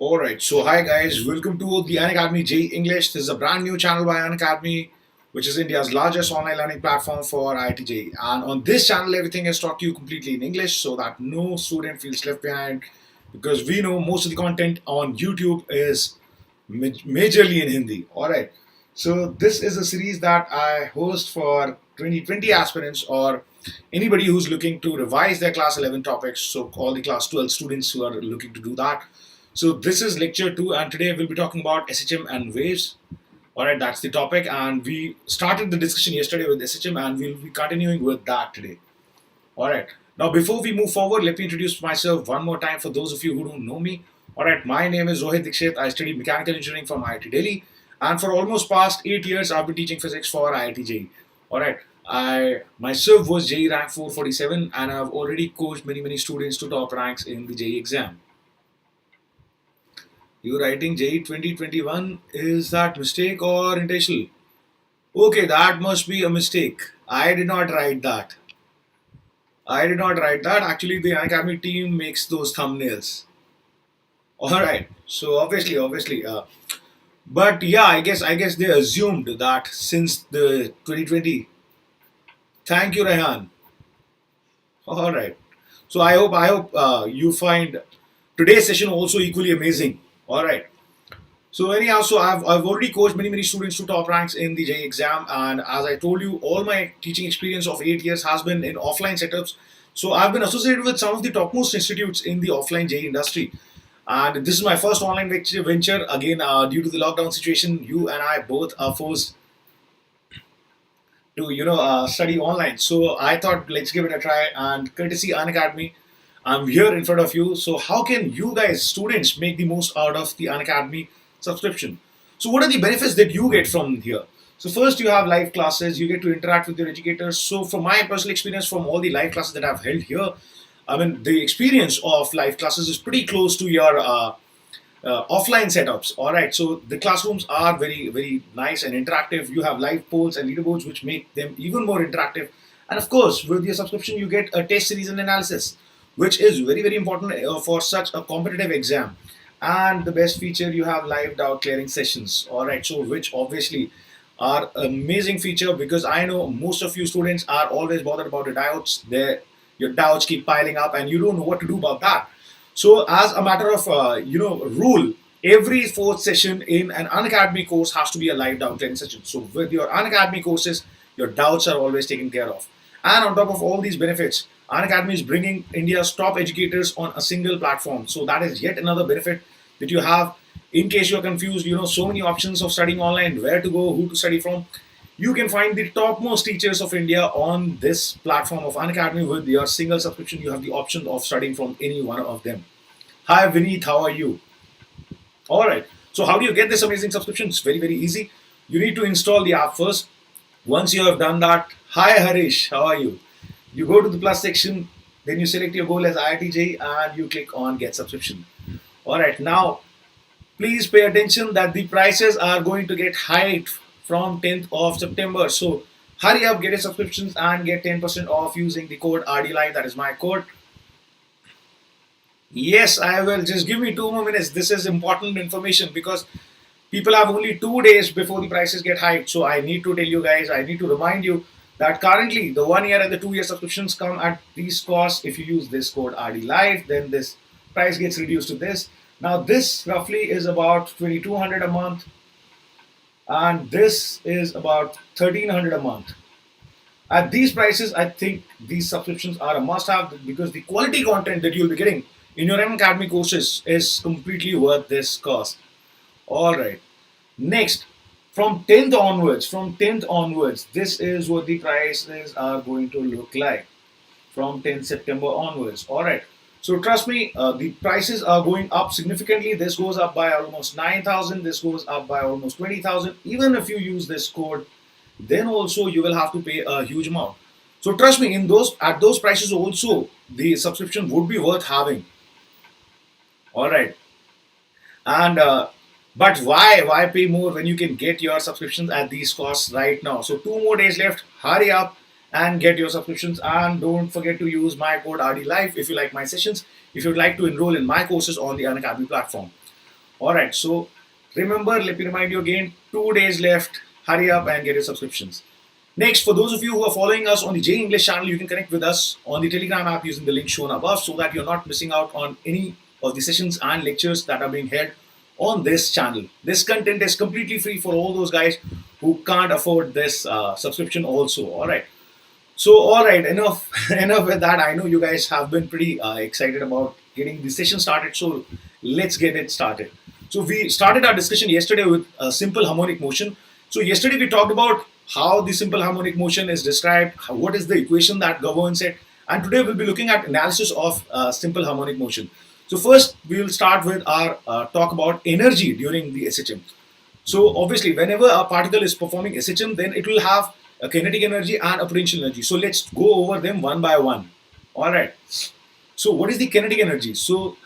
Alright, so hi guys, welcome to the Unacademy JEE English. This is a brand new channel by Unacademy, which is India's largest online learning platform for IIT JEE. And on this channel, everything is taught to you completely in English so that no student feels left behind, because we know most of the content on YouTube is majorly in Hindi. Alright, so this is a series that I host for 2020 aspirants or anybody who's looking to revise their class 11 topics, so all the class 12 students who are looking to do that. So this is lecture 2, and today we'll be talking about SHM and waves. Alright, that's the topic, and we started the discussion yesterday with SHM and we'll be continuing with that today. Alright, now before we move forward, let me introduce myself one more time for those of you who don't know me. Alright, my name is Rohit Dixit. I study mechanical engineering from IIT Delhi, and for almost past 8 years I've been teaching physics for IIT JEE. Alright, I myself was JEE rank 447 and I've already coached many students to top ranks in the JEE exam. You writing JEE 2021, is that mistake or intentional? Okay, that must be a mistake. I did not write that. I did not write that. Actually, the Unacademy team makes those thumbnails. All right. So but yeah, I guess they assumed that since the 2020. Thank you, Rehan. All right. So I hope you find today's session also equally amazing. All right. So anyhow, so I've already coached many students to top ranks in the JEE exam, and as I told you, all my teaching experience of 8 years has been in offline setups. So I've been associated with some of the topmost institutes in the offline JEE industry, and this is my first online venture. Again, due to the lockdown situation, you and I both are forced to study online. So I thought let's give it a try, and courtesy Unacademy, I'm here in front of you. So how can you guys, students, make the most out of the Unacademy subscription? So what are the benefits that you get from here? So first, you have live classes. You get to interact with your educators. So from my personal experience, from all the live classes that I've held here, I mean the experience of live classes is pretty close to your offline setups. All right, so the classrooms are very nice and interactive. You have live polls and leaderboards which make them even more interactive, and of course with your subscription you get a test series and analysis, which is very important for such a competitive exam. And the best feature, you have live doubt clearing sessions. All right, so which obviously are amazing feature, because I know most of you students are always bothered about the doubts. Your doubts keep piling up and you don't know what to do about that. So as a matter of rule, every fourth session in an Unacademy course has to be a live doubt clearing session. So with your Unacademy courses, your doubts are always taken care of. And on top of all these benefits, Unacademy is bringing India's top educators on a single platform. So that is yet another benefit that you have. In case you're confused, so many options of studying online, where to go, who to study from. You can find the topmost teachers of India on this platform of Unacademy. With your single subscription, you have the option of studying from any one of them. Hi Vineet, how are you? All right. So how do you get this amazing subscription? It's very easy. You need to install the app first. Once you have done that, hi Harish, how are you? You go to the plus section, then you select your goal as IIT JEE and you click on get subscription. All right. Now, please pay attention that the prices are going to get hiked from 10th of September. So hurry up, get your subscriptions and get 10% off using the code RDLive. That is my code. Yes, I will. Just give me 2 more minutes. This is important information because people have only 2 days before the prices get hiked. So I need to tell you guys, I need to remind you that currently the 1 year and the 2 year subscriptions come at these costs. If you use this code RDLive, then this price gets reduced to this. Now this roughly is about 2200 a month, and this is about 1300 a month. At these prices, I think these subscriptions are a must-have, because the quality content that you'll be getting in your Academy courses is completely worth this cost. All right. Next, from 10th onwards, this is what the prices are going to look like from 10th September onwards. All right. So trust me, the prices are going up significantly. This goes up by almost 9,000. This goes up by almost 20,000. Even if you use this code, then also you will have to pay a huge amount. So trust me, at those prices also, the subscription would be worth having. All right. And but why pay more when you can get your subscriptions at these costs right now? So 2 more days left. Hurry up and get your subscriptions. And don't forget to use my code RD Live if you like my sessions, if you'd like to enroll in my courses on the Unacademy platform. Alright, so remember, let me remind you again, 2 days left. Hurry up and get your subscriptions. Next, for those of you who are following us on the JEE English channel, you can connect with us on the Telegram app using the link shown above so that you're not missing out on any of the sessions and lectures that are being held on this channel. This content is completely free for all those guys who can't afford this subscription also. Alright. So, alright, enough, enough with that. I know you guys have been pretty excited about getting the session started. So, let's get it started. So, we started our discussion yesterday with a simple harmonic motion. So, yesterday we talked about how the simple harmonic motion is described, what is the equation that governs it, and today we'll be looking at analysis of simple harmonic motion. So, first we will start with our talk about energy during the SHM. So obviously, whenever a particle is performing SHM, then it will have a kinetic energy and a potential energy. So let's go over them one by one. All right. So what is the kinetic energy? So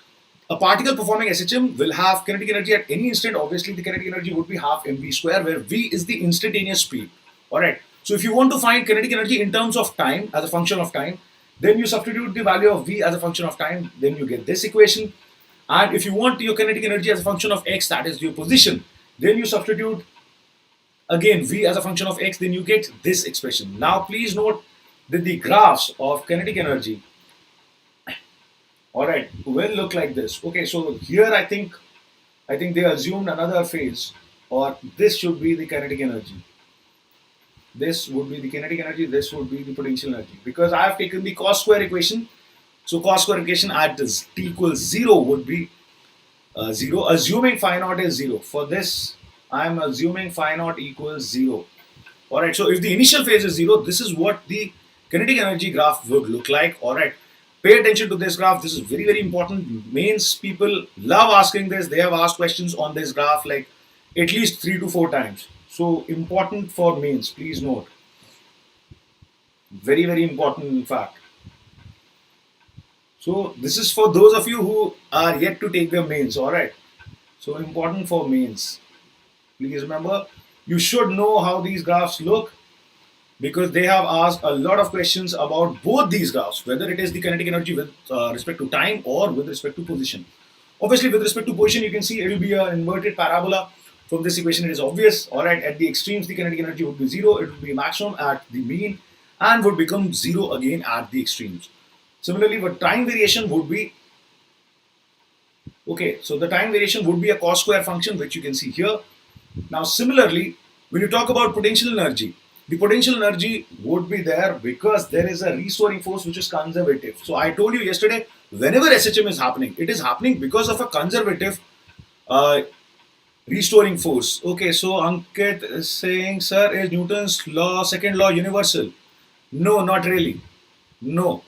a particle performing SHM will have kinetic energy at any instant. Obviously, the kinetic energy would be half mv square, where v is the instantaneous speed. All right. So if you want to find kinetic energy in terms of time, as a function of time, then you substitute the value of v as a function of time. Then you get this equation. And if you want your kinetic energy as a function of x, that is your position, then you substitute again v as a function of x, then you get this expression. Now please note that the graphs of kinetic energy, alright, will look like this. Okay, so here I think they assumed another phase, or this should be the kinetic energy. This would be the kinetic energy, this would be the potential energy. Because I have taken the cos square equation, so cos square equation at t equals 0 would be 0, assuming phi naught is 0. For this, I am assuming phi naught equals 0. Alright, so if the initial phase is 0, this is what the kinetic energy graph would look like. Alright, pay attention to this graph. This is very, very important. Mains people love asking this. They have asked questions on this graph like at least 3 to 4 times. So important for mains, please note. Very, very important in fact. So this is for those of you who are yet to take the mains, alright. So important for mains. Please remember, you should know how these graphs look, because they have asked a lot of questions about both these graphs, whether it is the kinetic energy with respect to time or with respect to position. Obviously, with respect to position, you can see it will be an inverted parabola. From this equation, it is obvious. Alright, at the extremes, the kinetic energy would be 0, it would be maximum at the mean, and would become 0 again at the extremes. Similarly, the time variation would be, okay, so the time variation would be a cos square function, which you can see here. Now, similarly, when you talk about potential energy, the potential energy would be there because there is a restoring force which is conservative. So I told you yesterday, whenever SHM is happening, it is happening because of a conservative restoring force. Okay, so Ankit is saying, sir, is Newton's law, second law universal? No, not really. No.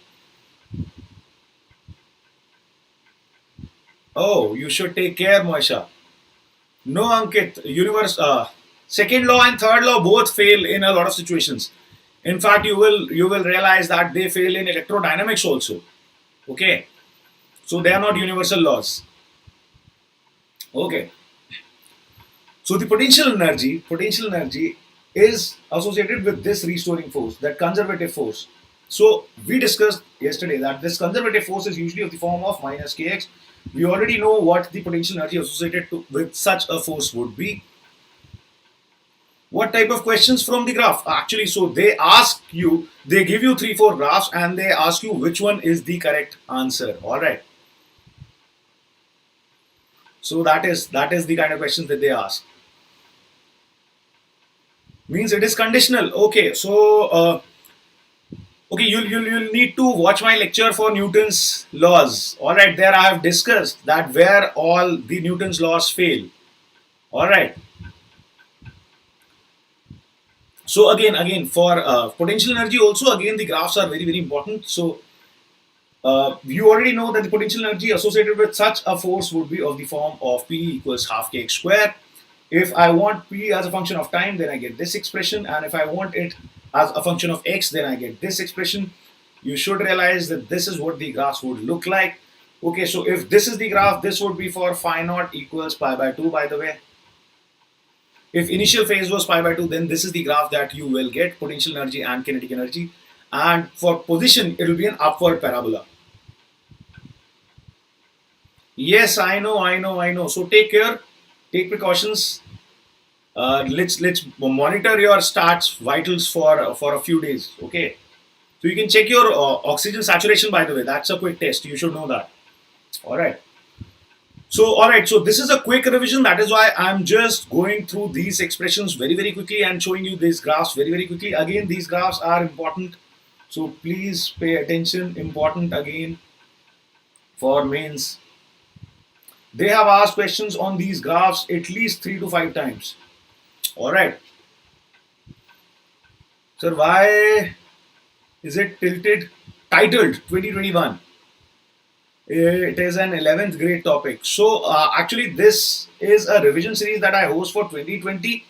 Oh, you should take care, Moisha. No, Ankit, second law and third law both fail in a lot of situations. In fact, you will realize that they fail in electrodynamics also. Okay, so they are not universal laws. Okay, so the potential energy is associated with this restoring force, that conservative force. So we discussed yesterday that this conservative force is usually of the form of minus kx. We already know what the potential energy associated with such a force would be. What type of questions from the graph? Actually, so they ask you, they give you 3-4 graphs and they ask you which one is the correct answer. Alright. So that is the kind of questions that they ask. Means it is conditional. Okay, so okay, you'll need to watch my lecture for Newton's laws. Alright, there I have discussed that where all the Newton's laws fail. Alright. So again for potential energy also, again the graphs are very, very important. So you already know that the potential energy associated with such a force would be of the form of P equals half kx square. If I want P as a function of time, then I get this expression, and if I want it as a function of x, then I get this expression. You should realize that this is what the graphs would look like. Okay, so if this is the graph, this would be for phi naught equals pi by 2, by the way. If initial phase was pi by 2, then this is the graph that you will get, potential energy and kinetic energy. and for position it will be an upward parabola. Yes, I know. So take care, take precautions. Let's monitor your stats vitals for a few days. Okay, so you can check your oxygen saturation. By the way, that's a quick test. You should know that. All right. So all right. So this is a quick revision. That is why I'm just going through these expressions very quickly and showing you these graphs very quickly. Again, these graphs are important. So please pay attention. Important again for mains. They have asked questions on these graphs at least 3 to 5 times. All right. Sir, why is it tilted? Titled 2021. It is an 11th grade topic. So, actually, this is a revision series that I host for 2020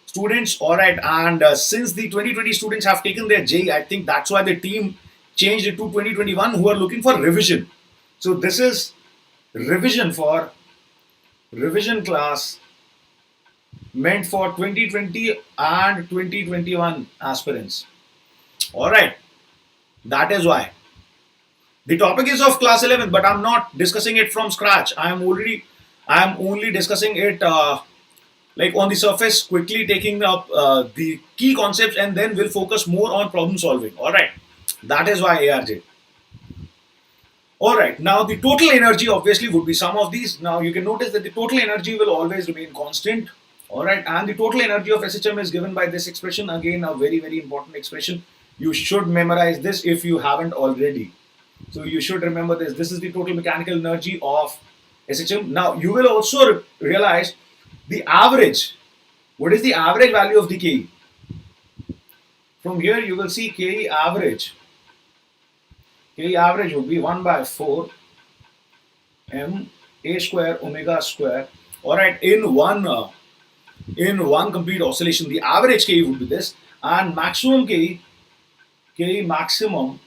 students. All right. And since the 2020 students have taken their JEE, I think that's why the team changed it to 2021 who are looking for revision. So, this is revision for revision class meant for 2020 and 2021 aspirants. All right. That is why. The topic is of class 11, but I'm not discussing it from scratch. I am only discussing it like on the surface, quickly taking up the key concepts, and then we'll focus more on problem solving. All right, that is why ARJ. All right, now the total energy obviously would be some of these. Now you can notice that the total energy will always remain constant. All right, and the total energy of SHM is given by this expression. Again, a very important expression. You should memorize this if you haven't already. So you should remember this. This is the total mechanical energy of SHM. Now you will also realize the average. What is the average value of the KE? From here you will see KE average. KE average would be 1 by 4 m a square omega square. All right, in one complete oscillation, the average KE would be this, and maximum KE maximum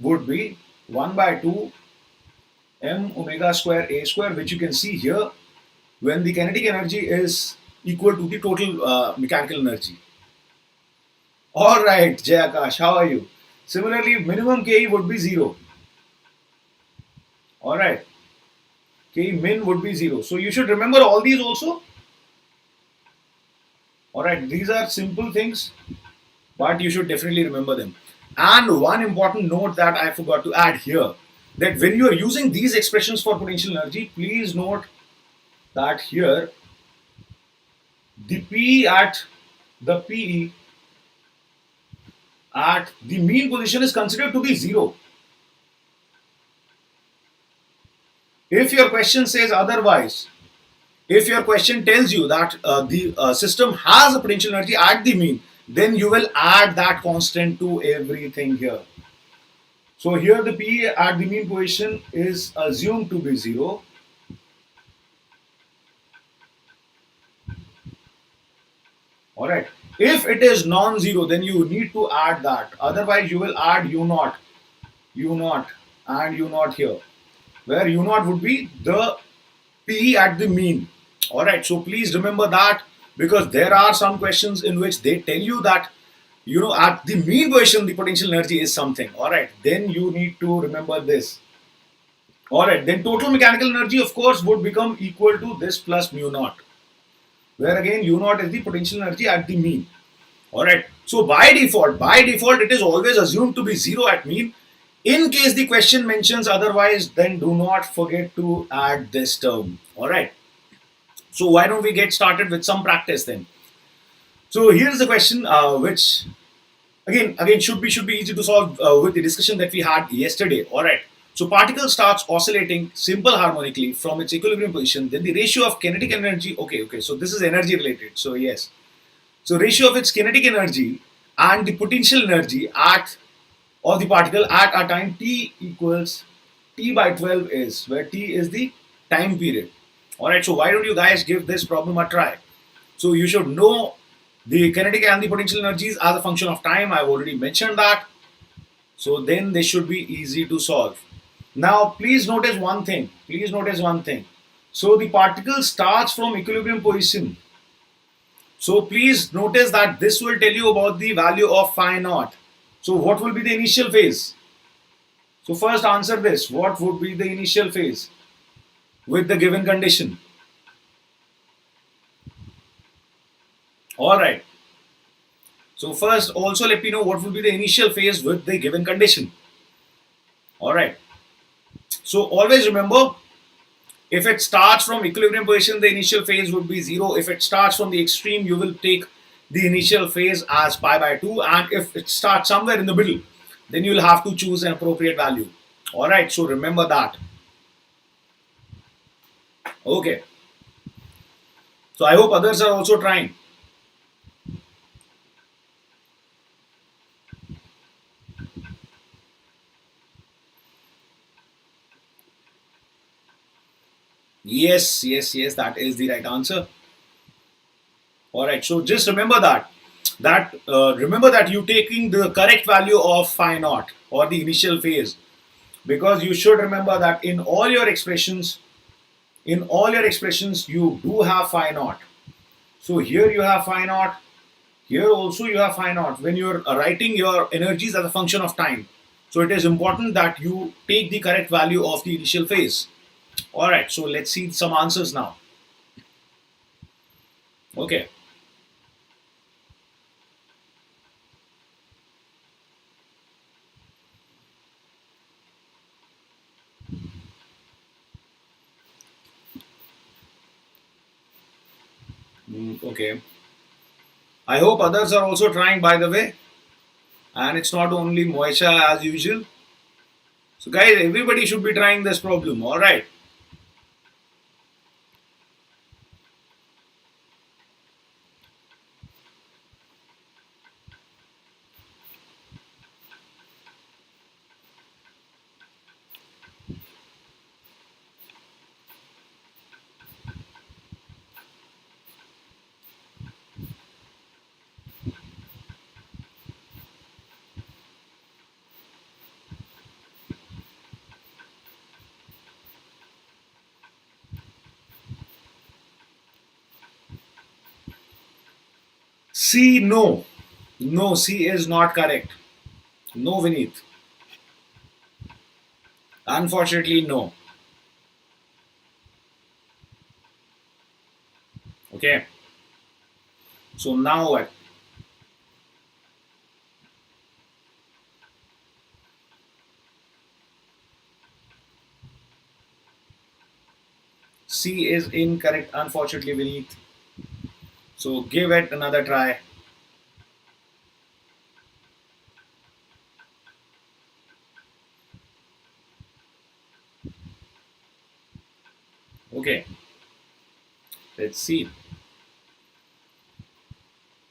would be 1 by 2 m omega square a square, which you can see here when the kinetic energy is equal to the total mechanical energy. All right, Jayakash, how are you? Similarly, minimum KE would be 0. All right, KE min would be 0. So you should remember all these also. All right, these are simple things, but you should definitely remember them. And one important note that I forgot to add here, that when you are using these expressions for potential energy, please note that here the PE at the PE at the mean position is considered to be 0. If your question says otherwise, if your question tells you that the system has a potential energy at the mean, then you will add that constant to everything here. So here the P at the mean position is assumed to be 0. Alright. If it is non-zero, then you need to add that. Otherwise, you will add U0, U0, and U0 here, where U0 would be the P at the mean. Alright, so please remember that, because there are some questions in which they tell you that, you know, at the mean position the potential energy is something. Alright, then you need to remember this. Alright, then total mechanical energy of course would become equal to this plus mu naught, where again U0 is the potential energy at the mean. Alright, so by default it is always assumed to be 0 at mean. In case the question mentions otherwise, then do not forget to add this term. Alright, so why don't we get started with some practice then. So here is the question which again should be easy to solve with the discussion that we had yesterday. Alright, so particle starts oscillating simple harmonically from its equilibrium position, then the ratio of kinetic energy, okay, so this is energy related, so yes. So ratio of its kinetic energy and the potential energy of the particle at a time t equals t by 12 is, where t is the time period. Alright, so why don't you guys give this problem a try. So you should know the kinetic and the potential energies as a function of time. I've already mentioned that. So then they should be easy to solve. Now please notice one thing. So the particle starts from equilibrium position. So please notice that this will tell you about the value of phi naught. So what will be the initial phase? So first answer this. What would be the initial phase with the given condition? All right. So first also let me know what will be the initial phase with the given condition. All right. So always remember, if it starts from equilibrium position, the initial phase would be 0. If it starts from the extreme, you will take the initial phase as pi by 2. And if it starts somewhere in the middle, then you will have to choose an appropriate value. All right. So remember that. Okay. So I hope others are also trying. Yes, yes, yes, that is the right answer. All right, so just remember remember that you taking the correct value of phi naught or the initial phase, because you should remember that in all your expressions you do have phi naught. So here you have phi naught, here also you have phi naught when you're writing your energies as a function of time. So it is important that you take the correct value of the initial phase. All right, so let's see some answers now. Okay. Okay. I hope others are also trying, by the way, and it's not only Moisha as usual. So, guys, everybody should be trying this problem. All right. C, no. No, C is not correct. No, Vineet. Unfortunately, no. Okay. So now what? C is incorrect, unfortunately, Vineet. So give it another try. Okay. Let's see.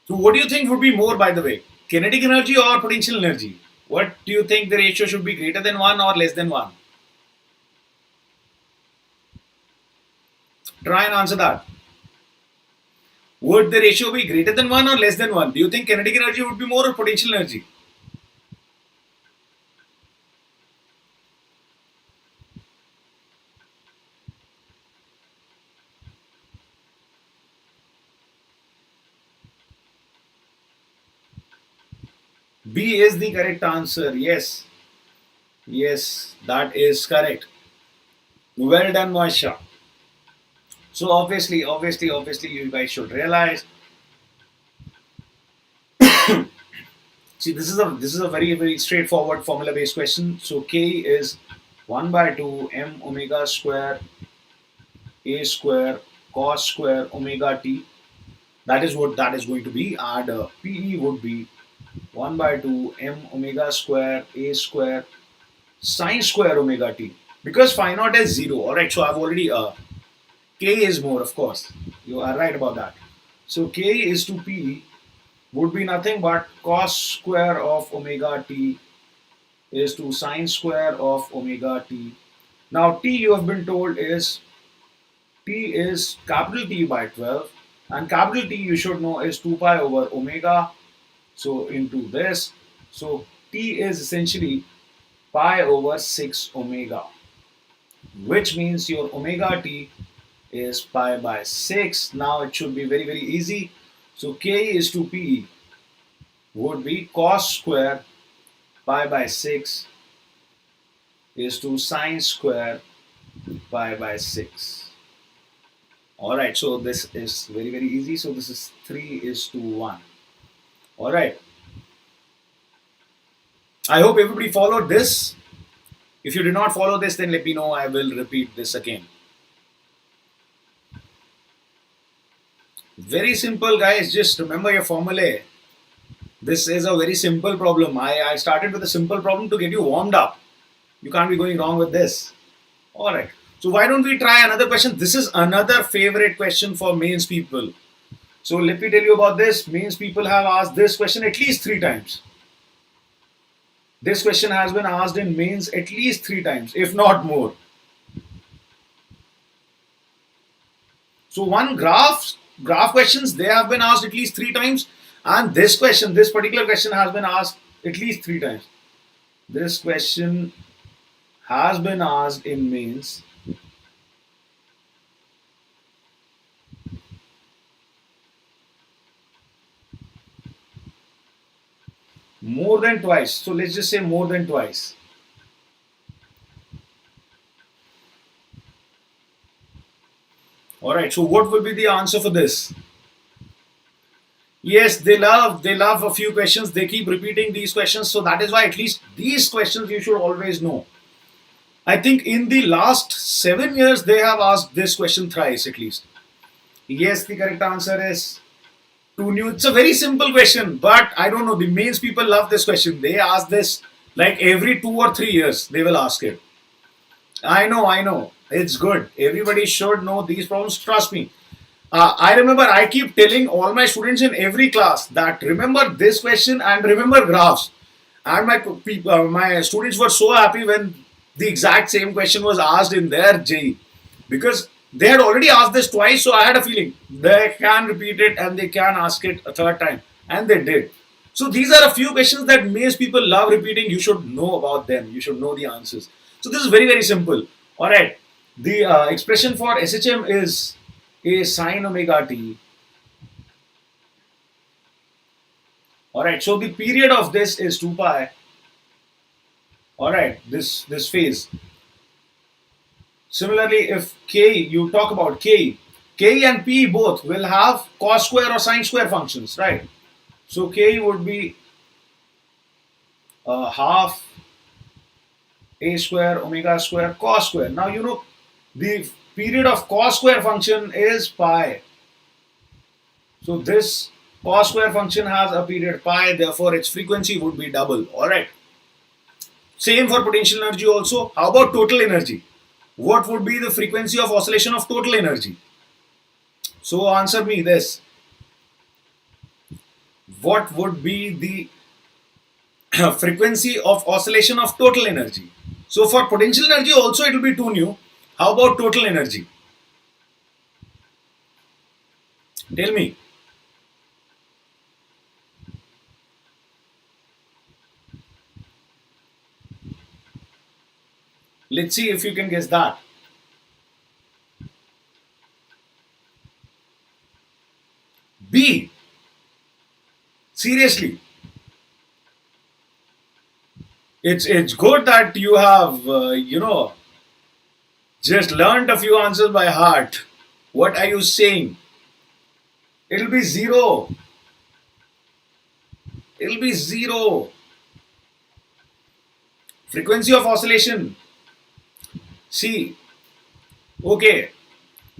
So what do you think would be more, by the way? Kinetic energy or potential energy? What do you think the ratio should be, greater than 1 or less than 1? Try and answer that. Would the ratio be greater than 1 or less than 1? Do you think kinetic energy would be more or potential energy? B is the correct answer. Yes. Yes, that is correct. Well done, Moisha. So obviously, you guys should realize. See, this is a very straightforward formula-based question. So K is 1 by 2 m omega square a square cos square omega t. That is what that is going to be, and PE would be 1 by 2 m omega square a square sine square omega t, because phi naught is 0. All right, so I've already k is more, of course. You are right about that. So k is to p would be nothing but cos square of omega t is to sine square of omega t. Now t, you have been told, is t is capital T by 12, and capital T you should know is 2 pi over omega. So into this, so t is essentially pi over 6 omega, which means your omega t is pi by 6. Now it should be very easy. So k is to p would be cos square pi by 6 is to sine square pi by 6. Alright, so this is very, very easy. So this is 3 is to 1. Alright. I hope everybody followed this. If you did not follow this, then let me know. I will repeat this again. Very simple, guys. Just remember your formulae. This is a very simple problem. I started with a simple problem to get you warmed up. You can't be going wrong with this. Alright. So why don't we try another question? This is another favorite question for mains people. So let me tell you about this. Mains people have asked this question at least 3 times. This question has been asked in mains at least 3 times, if not more. So one graph questions, they have been asked at least 3 times, and this particular question has been asked at least 3 times. This question has been asked in mains more than twice. So let's just say more than twice. Alright, so what will be the answer for this? Yes, they love a few questions. They keep repeating these questions. So that is why at least these questions you should always know. I think in the last 7 years, they have asked this question thrice at least. Yes, the correct answer is 2 new. It's a very simple question, but I don't know. The mains people love this question. They ask this like every 2 or 3 years. They will ask it. I know. It's good. Everybody should know these problems. Trust me. I remember I keep telling all my students in every class that remember this question and remember graphs. And my students were so happy when the exact same question was asked in their JEE, because they had already asked this twice. So I had a feeling they can repeat it and they can ask it a third time, and they did. So these are a few questions that most people love repeating. You should know about them. You should know the answers. So this is very, very simple. All right. The expression for SHM is a sine omega t. Alright, so the period of this is 2 pi. Alright, this phase. Similarly, if k, you talk about k and p both will have cos square or sine square functions, right? So k would be half a square omega square cos square. Now you know the period of cos square function is pi. So this cos square function has a period pi, therefore its frequency would be double. Alright. Same for potential energy also. How about total energy? What would be the frequency of oscillation of total energy? So answer me this. What would be the frequency of oscillation of total energy? So for potential energy also it will be 2 nu. How about total energy? Tell me. Let's see if you can guess that. B. Seriously. It's good that you have, just learned a few answers by heart. What are you saying? It'll be 0. It'll be 0. Frequency of oscillation. See. Okay.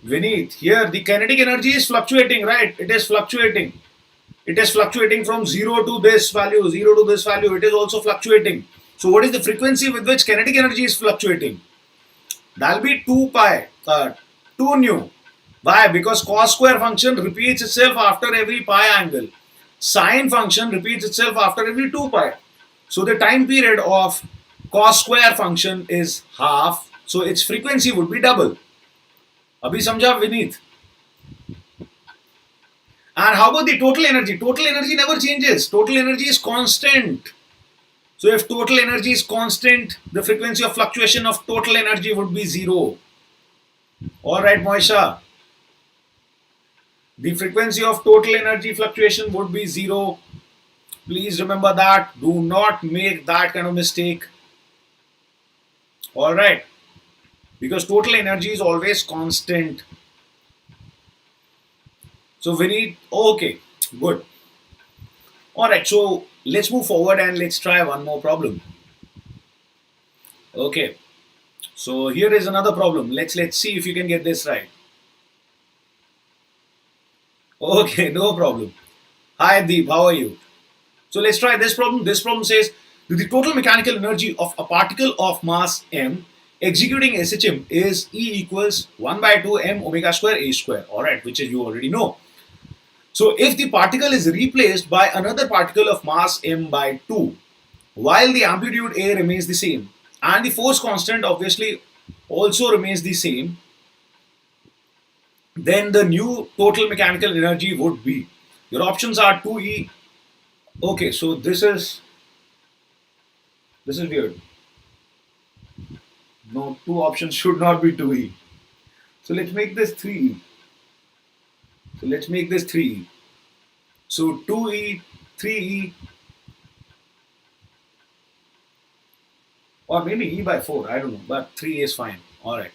Vineet, here the kinetic energy is fluctuating, right? It is fluctuating. It is fluctuating from 0 to this value, 0 to this value. It is also fluctuating. So what is the frequency with which kinetic energy is fluctuating? That'll be 2 pi, 2 nu. Why? Because cos square function repeats itself after every pi angle. Sine function repeats itself after every 2 pi. So the time period of cos square function is half. So its frequency would be double. Abhi samjha Vineet? And how about the total energy? Total energy never changes. Total energy is constant. So if total energy is constant, the frequency of fluctuation of total energy would be 0. Alright, Moisha. The frequency of total energy fluctuation would be 0. Please remember that. Do not make that kind of mistake. All right. Because total energy is always constant. So we need, okay, good. All right. So let's move forward and let's try one more problem. Okay. So here is another problem. Let's see if you can get this right. Okay, no problem. Hi Deep, how are you? So let's try this problem. This problem says the total mechanical energy of a particle of mass m executing SHM is E equals 1 by 2 m omega square a square. Alright, which is you already know. So if the particle is replaced by another particle of mass m by 2, while the amplitude a remains the same and the force constant obviously also remains the same, then the new total mechanical energy would be. Your options are 2E. Okay, so this is weird. No, two options should not be 2E. So let's make this 3E. So let's make this 3E. So 2E, 3E, or maybe E by 4, I don't know, but 3 is fine. Alright.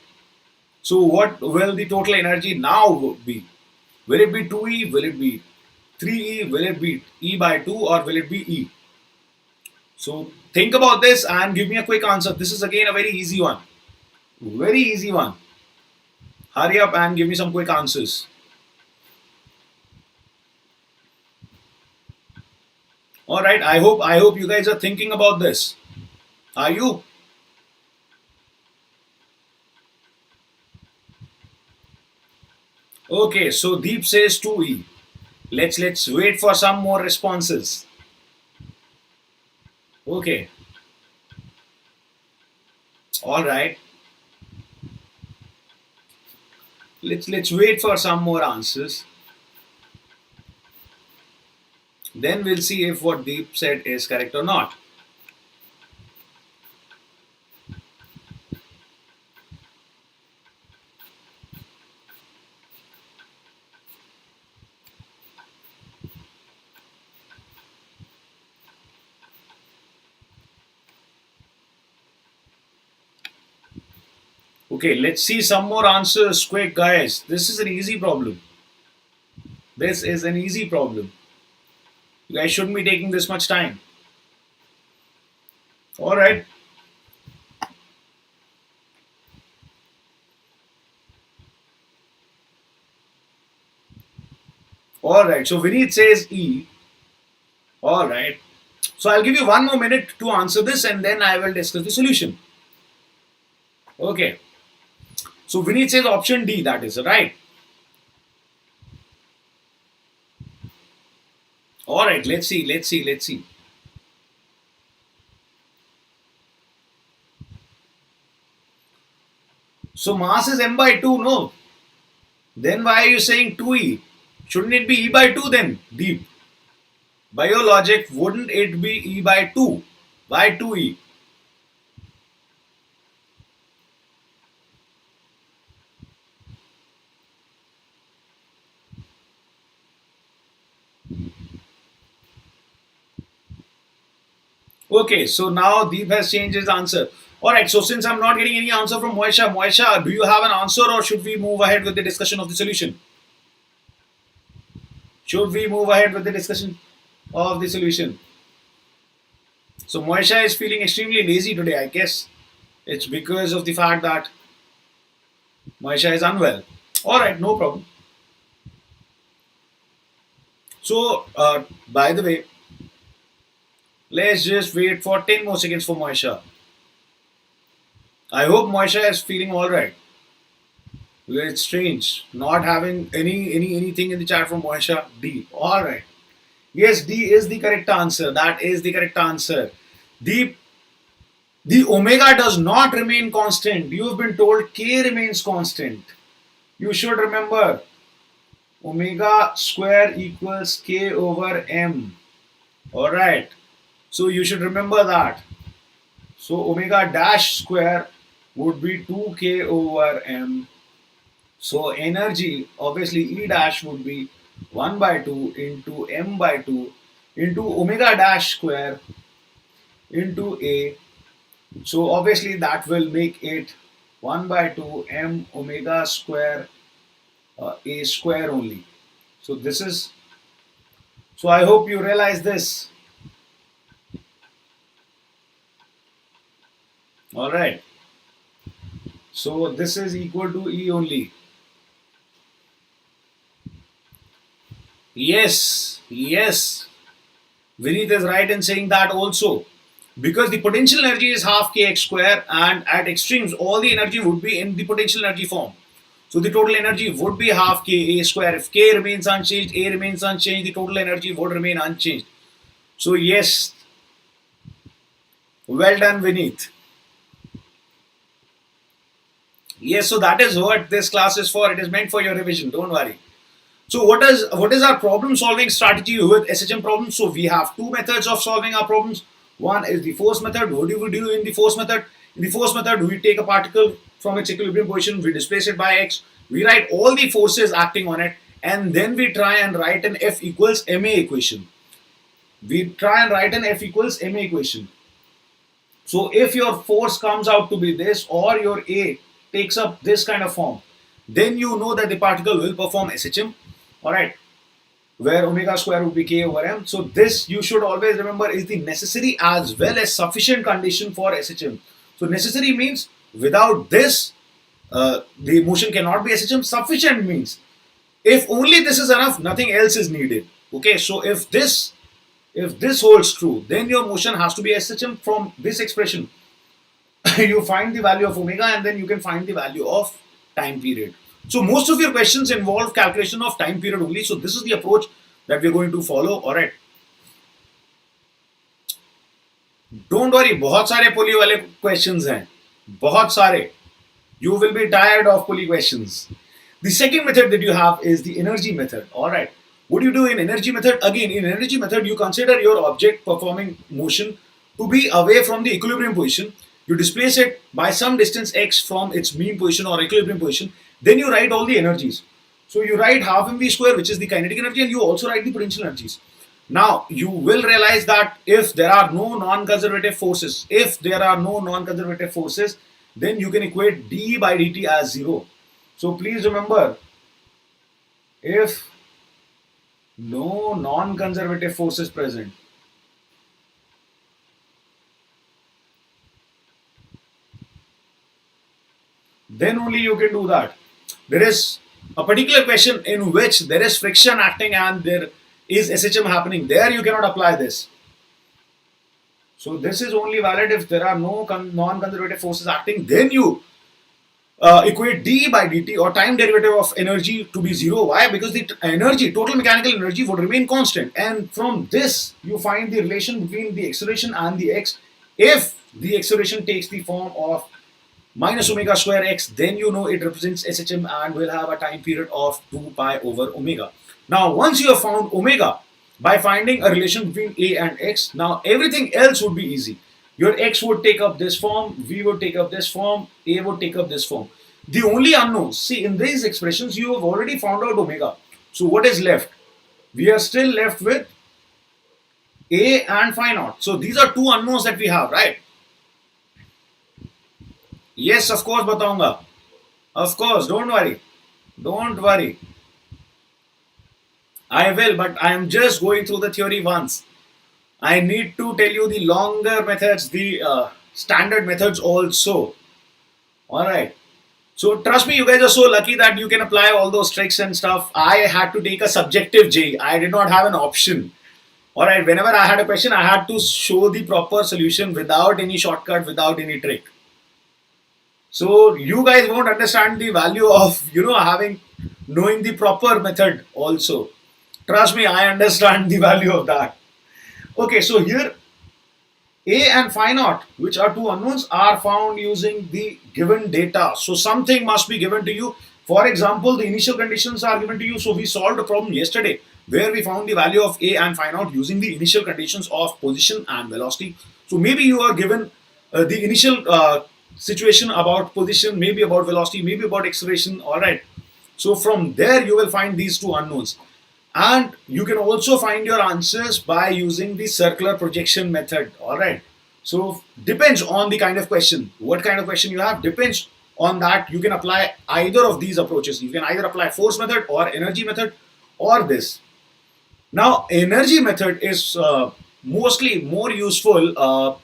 So what will the total energy now be? Will it be 2E? Will it be 3E? Will it be E by 2 or will it be E? So think about this and give me a quick answer. This is again a very easy one. Very easy one. Hurry up and give me some quick answers. Alright, I hope you guys are thinking about this. Are you? Okay, so Deep says 2E. Let's wait for some more responses. Okay. All right. Let's wait for some more answers. Then we'll see if what Deep said is correct or not. Okay, let's see some more answers quick, guys. This is an easy problem. This is an easy problem. You guys shouldn't be taking this much time. All right. All right. So Vineet says E. All right. So I'll give you one more minute to answer this and then I will discuss the solution. Okay. So Vineet says option D, that is right. All right. Let's see. So mass is m by 2, no? Then why are you saying 2E? Shouldn't it be E by 2 then? Deep. By your logic, wouldn't it be E by 2? Why 2E? Okay, so now Deep has changed his answer. Alright, so since I'm not getting any answer from Moisha, do you have an answer or should we move ahead with the discussion of the solution? Should we move ahead with the discussion of the solution? So Moisha is feeling extremely lazy today, I guess. It's because of the fact that Moisha is unwell. Alright, no problem. So, by the way, let's just wait for 10 more seconds for Moisha. I hope Moisha is feeling alright. It's strange not having anything in the chat from Moisha. D. Alright. Yes, D is the correct answer. That is the correct answer. The omega does not remain constant. You've been told K remains constant. You should remember omega square equals K over M. Alright. So you should remember that. So omega dash square would be 2K over M. So energy, obviously E dash would be 1 by 2 into M by 2. into omega dash square into a. So obviously that will make it 1 by 2 m omega square a square only. So this is, so I hope you realize this. All right. So this is equal to E only. Yes, yes. Vineet is right in saying that also. Because the potential energy is half kx square, and at extremes all the energy would be in the potential energy form. So the total energy would be half k a square. If k remains unchanged, a remains unchanged, the total energy would remain unchanged. So yes, well done Vineet. Yes, so that is what this class is for. It is meant for your revision. Don't worry. So what is our problem solving strategy with SHM problems? So we have two methods of solving our problems. One is the force method. What do we do in the force method? In the force method, we take a particle from its equilibrium position, we displace it by x, we write all the forces acting on it, and then we try and write an F equals ma equation. We try and write an F equals ma equation. So if your force comes out to be this, or your A takes up this kind of form, then you know that the particle will perform SHM. Alright, where omega square would be k over m. So this you should always remember is the necessary as well as sufficient condition for SHM. So necessary means without this the motion cannot be SHM. Sufficient means if only this is enough, nothing else is needed. Okay, so if this holds true, then your motion has to be SHM. From this expression you find the value of omega, and then you can find the value of time period. So most of your questions involve calculation of time period only. So this is the approach that we're going to follow. All right. Don't worry, बहुत सारे पुली वाले questions हैं, बहुत सारे. You will be tired of pulley questions. The second method that you have is the energy method. All right. What do you do in energy method? Again, in energy method, you consider your object performing motion to be away from the equilibrium position. You displace it by some distance x from its mean position or equilibrium position. Then you write all the energies. So you write half mv square, which is the kinetic energy, and you also write the potential energies. Now you will realize that if there are no non-conservative forces, then you can equate dE by dt as 0. So please remember, if no non-conservative force is present, then only you can do that. There is a particular question in which there is friction acting and there is SHM happening. There you cannot apply this. So this is only valid if there are no non-conservative forces acting. Then you equate dE by dt or time derivative of energy to be 0. Why? Because the energy, total mechanical energy, would remain constant. And from this you find the relation between the acceleration and the x. If the acceleration takes the form of minus omega square x, then you know it represents SHM and will have a time period of 2 pi over omega. Now once you have found omega by finding a relation between a and x, now everything else would be easy. Your x would take up this form, v would take up this form, a would take up this form. The only unknowns, see, in these expressions you have already found out omega. So what is left? We are still left with a and phi naught. So these are two unknowns that we have, right? Yes, of course, bataunga. Of course, don't worry. Don't worry. I will, but I am just going through the theory once. I need to tell you the longer methods, the standard methods also. Alright. So trust me, you guys are so lucky that you can apply all those tricks and stuff. I had to take a subjective JEE. I did not have an option. Alright, whenever I had a question, I had to show the proper solution without any shortcut, without any trick. So you guys won't understand the value of, knowing the proper method also. Trust me, I understand the value of that. Okay, so here a and phi naught, which are two unknowns, are found using the given data. So something must be given to you. For example, the initial conditions are given to you. So we solved a problem yesterday where we found the value of a and phi naught using the initial conditions of position and velocity. So maybe you are given the initial situation about position, maybe about velocity, maybe about acceleration. All right. So from there you will find these two unknowns. And you can also find your answers by using the circular projection method. All right. So depends on the kind of question. What kind of question you have depends on that. You can apply either of these approaches. You can either apply force method or energy method or this. Now, energy method is mostly more useful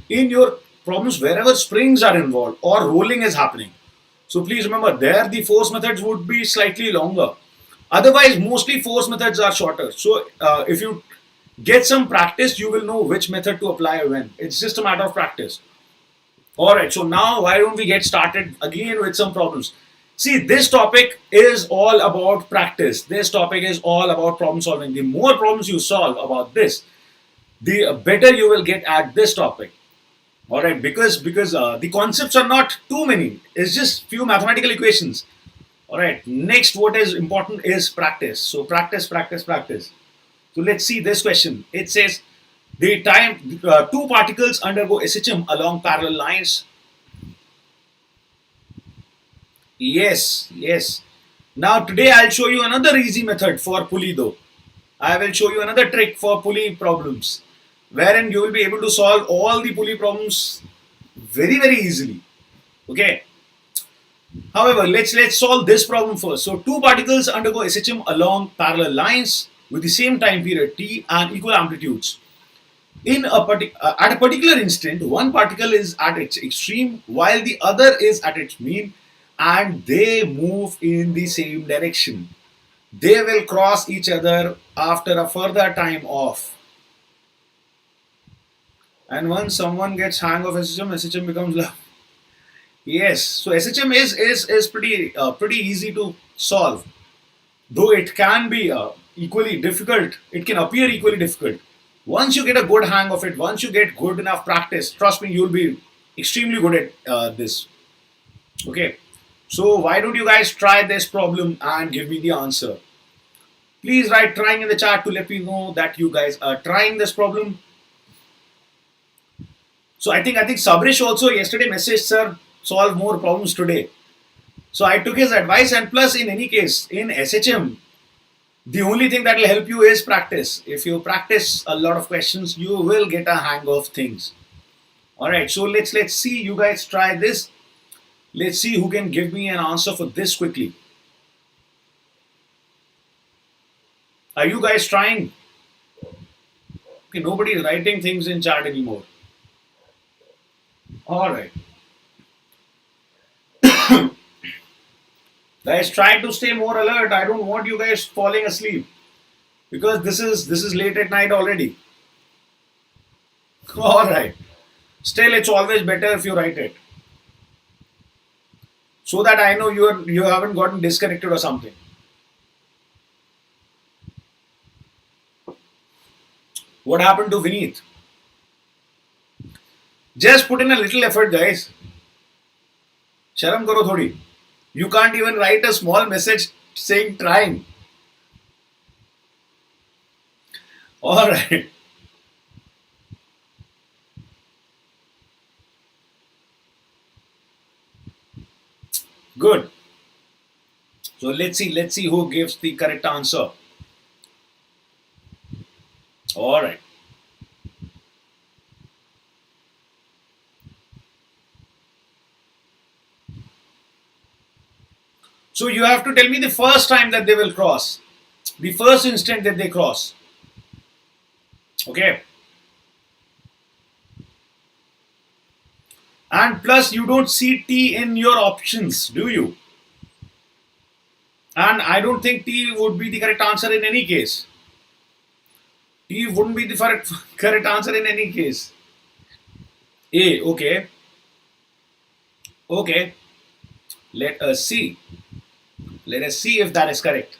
in your problems wherever springs are involved or rolling is happening. So please remember, there the force methods would be slightly longer. Otherwise, mostly force methods are shorter. So if you get some practice, you will know which method to apply when. It's just a matter of practice. All right, so now why don't we get started again with some problems? See, this topic is all about practice. This topic is all about problem solving. The more problems you solve about this, the better you will get at this topic. All right, because the concepts are not too many. It's just few mathematical equations. All right, next what is important is practice. So practice, practice, practice. So let's see this question. It says the time two particles undergo SHM along parallel lines. Yes, yes. Now today I'll show you another easy method for pulley though. I will show you another trick for pulley problems wherein you will be able to solve all the pulley problems very easily. Okay. However, let's solve this problem first. So two particles undergo SHM along parallel lines with the same time period t and equal amplitudes. At a particular instant, one particle is at its extreme while the other is at its mean, and they move in the same direction. They will cross each other after a further time off. And once someone gets hang of SHM becomes love. Yes, so SHM is pretty easy to solve, though it can be equally difficult. It can appear equally difficult. Once you get a good hang of it, once you get good enough practice, trust me, you'll be extremely good at this. Okay, so why don't you guys try this problem and give me the answer? Please write trying in the chat to let me know that you guys are trying this problem. So I think Sabrish also yesterday messaged, sir, solve more problems today. So I took his advice, and plus in any case in SHM, the only thing that will help you is practice. If you practice a lot of questions, you will get a hang of things. All right, so let's see you guys try this. Let's see who can give me an answer for this quickly. Are you guys trying? Okay, nobody is writing things in chat anymore. All right. Guys, try to stay more alert. I don't want you guys falling asleep because this is late at night already. All right. Still, it's always better if you write it, so that I know you haven't gotten disconnected or something. What happened to Vineet? Just put in a little effort, guys. Sharam karo thodi. You can't even write a small message saying trying. All right. Good. So let's see who gives the correct answer. All right. So you have to tell me the first time that they will cross, the first instant that they cross. Okay. And plus you don't see T in your options, do you? And I don't think T would be the correct answer in any case. T wouldn't be the correct answer in any case. A, okay. Okay. Let us see. Let us see if that is correct.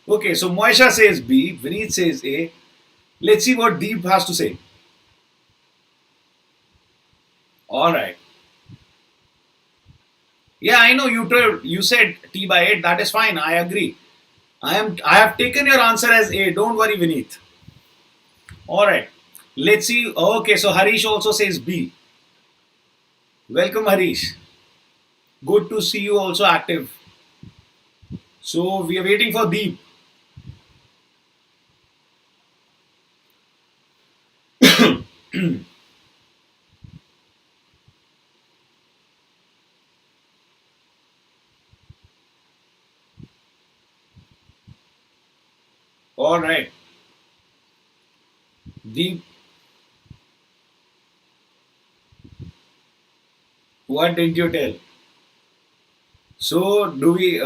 Okay, so Moisha says B, Vineet says A. Let's see what Deep has to say. All right. Yeah, I know you said T by 8. That is fine. I agree. I have taken your answer as A. Don't worry, Vineet. All right. Let's see. Okay, so Harish also says B. Welcome, Harish. Good to see you also active. So we are waiting for Deep. All right, Deep, what didn't you tell? So do we,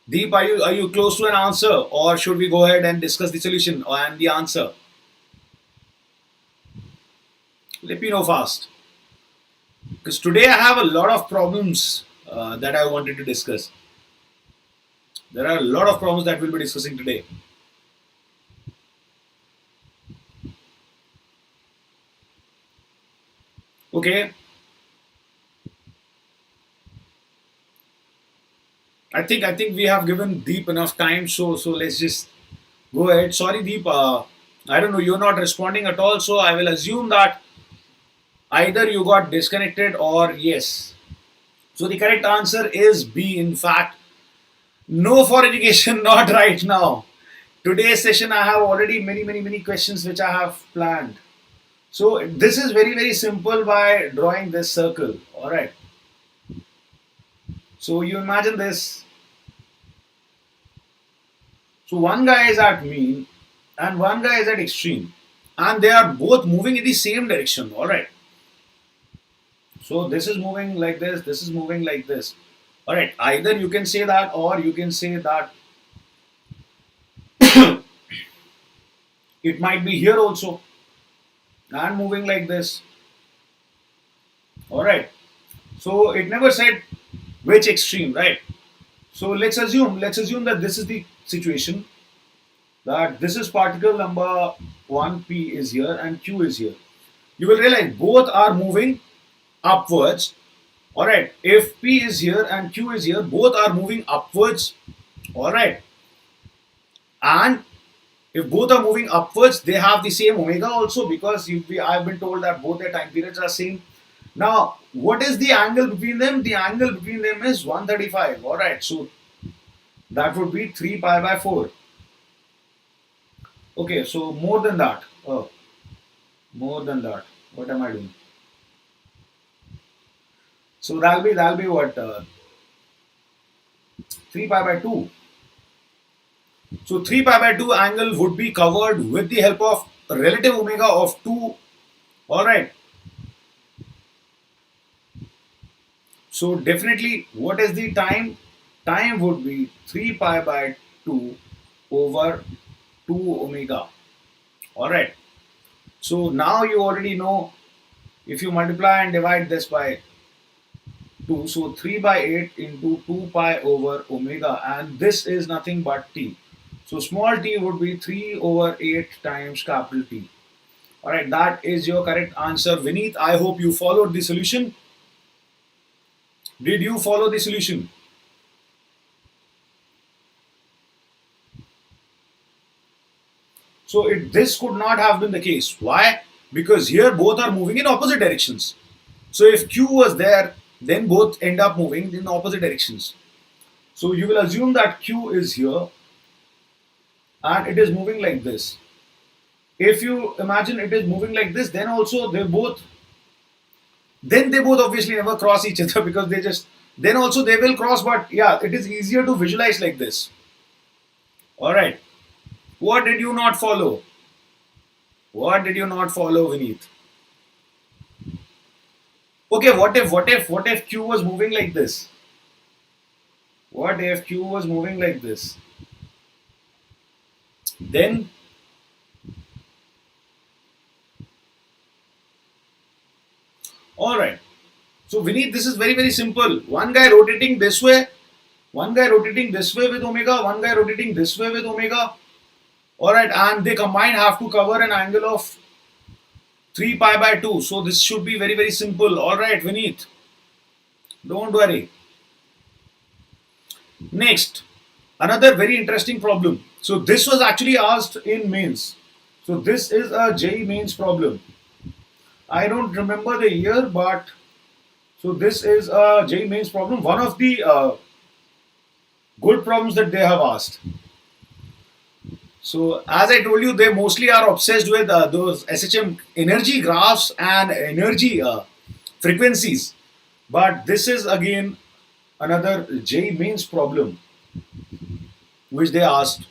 Deep? Are you close to an answer, or should we go ahead and discuss the solution and the answer? Let me know fast, because today I have a lot of problems that I wanted to discuss. There are a lot of problems that we'll be discussing today. Okay, I think we have given Deep enough time, so let's just go ahead. Sorry, Deep. I don't know. You're not responding at all, so I will assume that either you got disconnected or yes. So the correct answer is B. In fact, no for education, not right now. Today's session, I have already many questions which I have planned. So this is very simple by drawing this circle. All right. So you imagine this. So one guy is at mean and one guy is at extreme, and they are both moving in the same direction. All right. So this is moving like this. This is moving like this. All right. Either you can say that, or you can say that it might be here also and moving like this. All right. So it never said which extreme, right? So let's assume that this is the situation, that this is particle number 1 P is here and Q is here. You will realize both are moving upwards. All right. If P is here and Q is here, both are moving upwards. All right. And if both are moving upwards, they have the same omega also, because I've been told that both their time periods are same. Now, what is the angle between them? The angle between them is 135. All right. So that would be 3 pi by 4. Okay. So more than that. Oh, more than that. What am I doing? So that'll be what, 3 pi by 2. So 3 pi by 2 angle would be covered with the help of relative omega of 2. All right. So definitely, what is the time? Time would be 3 pi by 2 over 2 omega. All right. So now you already know, if you multiply and divide this by 2, so 3 by 8 into 2 pi over omega, and this is nothing but t. So small t would be 3 over 8 times capital T. Alright, that is your correct answer, Vineet. I hope you followed the solution. Did you follow the solution? So this could not have been the case. Why? Because here both are moving in opposite directions. So if Q was there, then both end up moving in opposite directions. So you will assume that Q is here and it is moving like this. If you imagine it is moving like this, then also they both obviously never cross each other, because then also they will cross, but yeah, it is easier to visualize like this. All right. What did you not follow? What did you not follow, Vineet? Okay, what if Q was moving like this? What if Q was moving like this? Then all right. So Vineet, this is very simple. One guy rotating this way, one guy rotating this way with omega, one guy rotating this way with omega. All right, and they combined have to cover an angle of 3 pi by 2. So this should be very simple. All right, Vineet, don't worry. Next, another very interesting problem. So this was actually asked in mains. So this is a JEE mains problem. I don't remember the year, but So this is a JEE Mains problem. One of the good problems that they have asked. So as I told you, they mostly are obsessed with those SHM energy graphs and energy frequencies. But this is again another JEE Mains problem which they asked.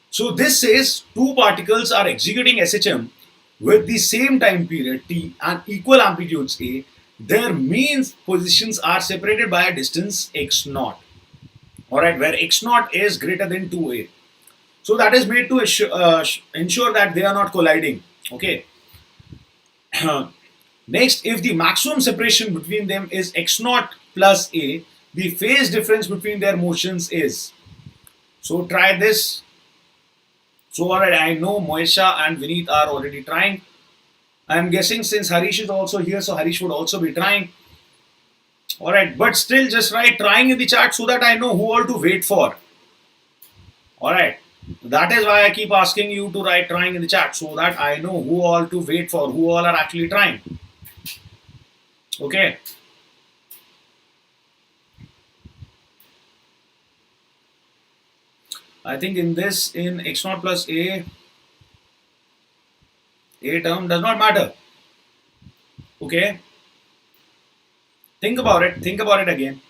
So this says two particles are executing SHM with the same time period t and equal amplitudes a. Their mean positions are separated by a distance x naught. Alright, where x naught is greater than 2a. So that is made to ensure that they are not colliding. Okay. Next, if the maximum separation between them is x naught plus a, the phase difference between their motions is. So try this. So alright, I know Moisha and Vineet are already trying. I am guessing since Harish is also here, so Harish would also be trying. Alright, but still just write trying in the chat so that I know who all to wait for. Alright, that is why I keep asking you to write trying in the chat so that I know who all to wait for, who all are actually trying. Okay. I think in this, in x naught plus a term does not matter. Okay. Think about it again.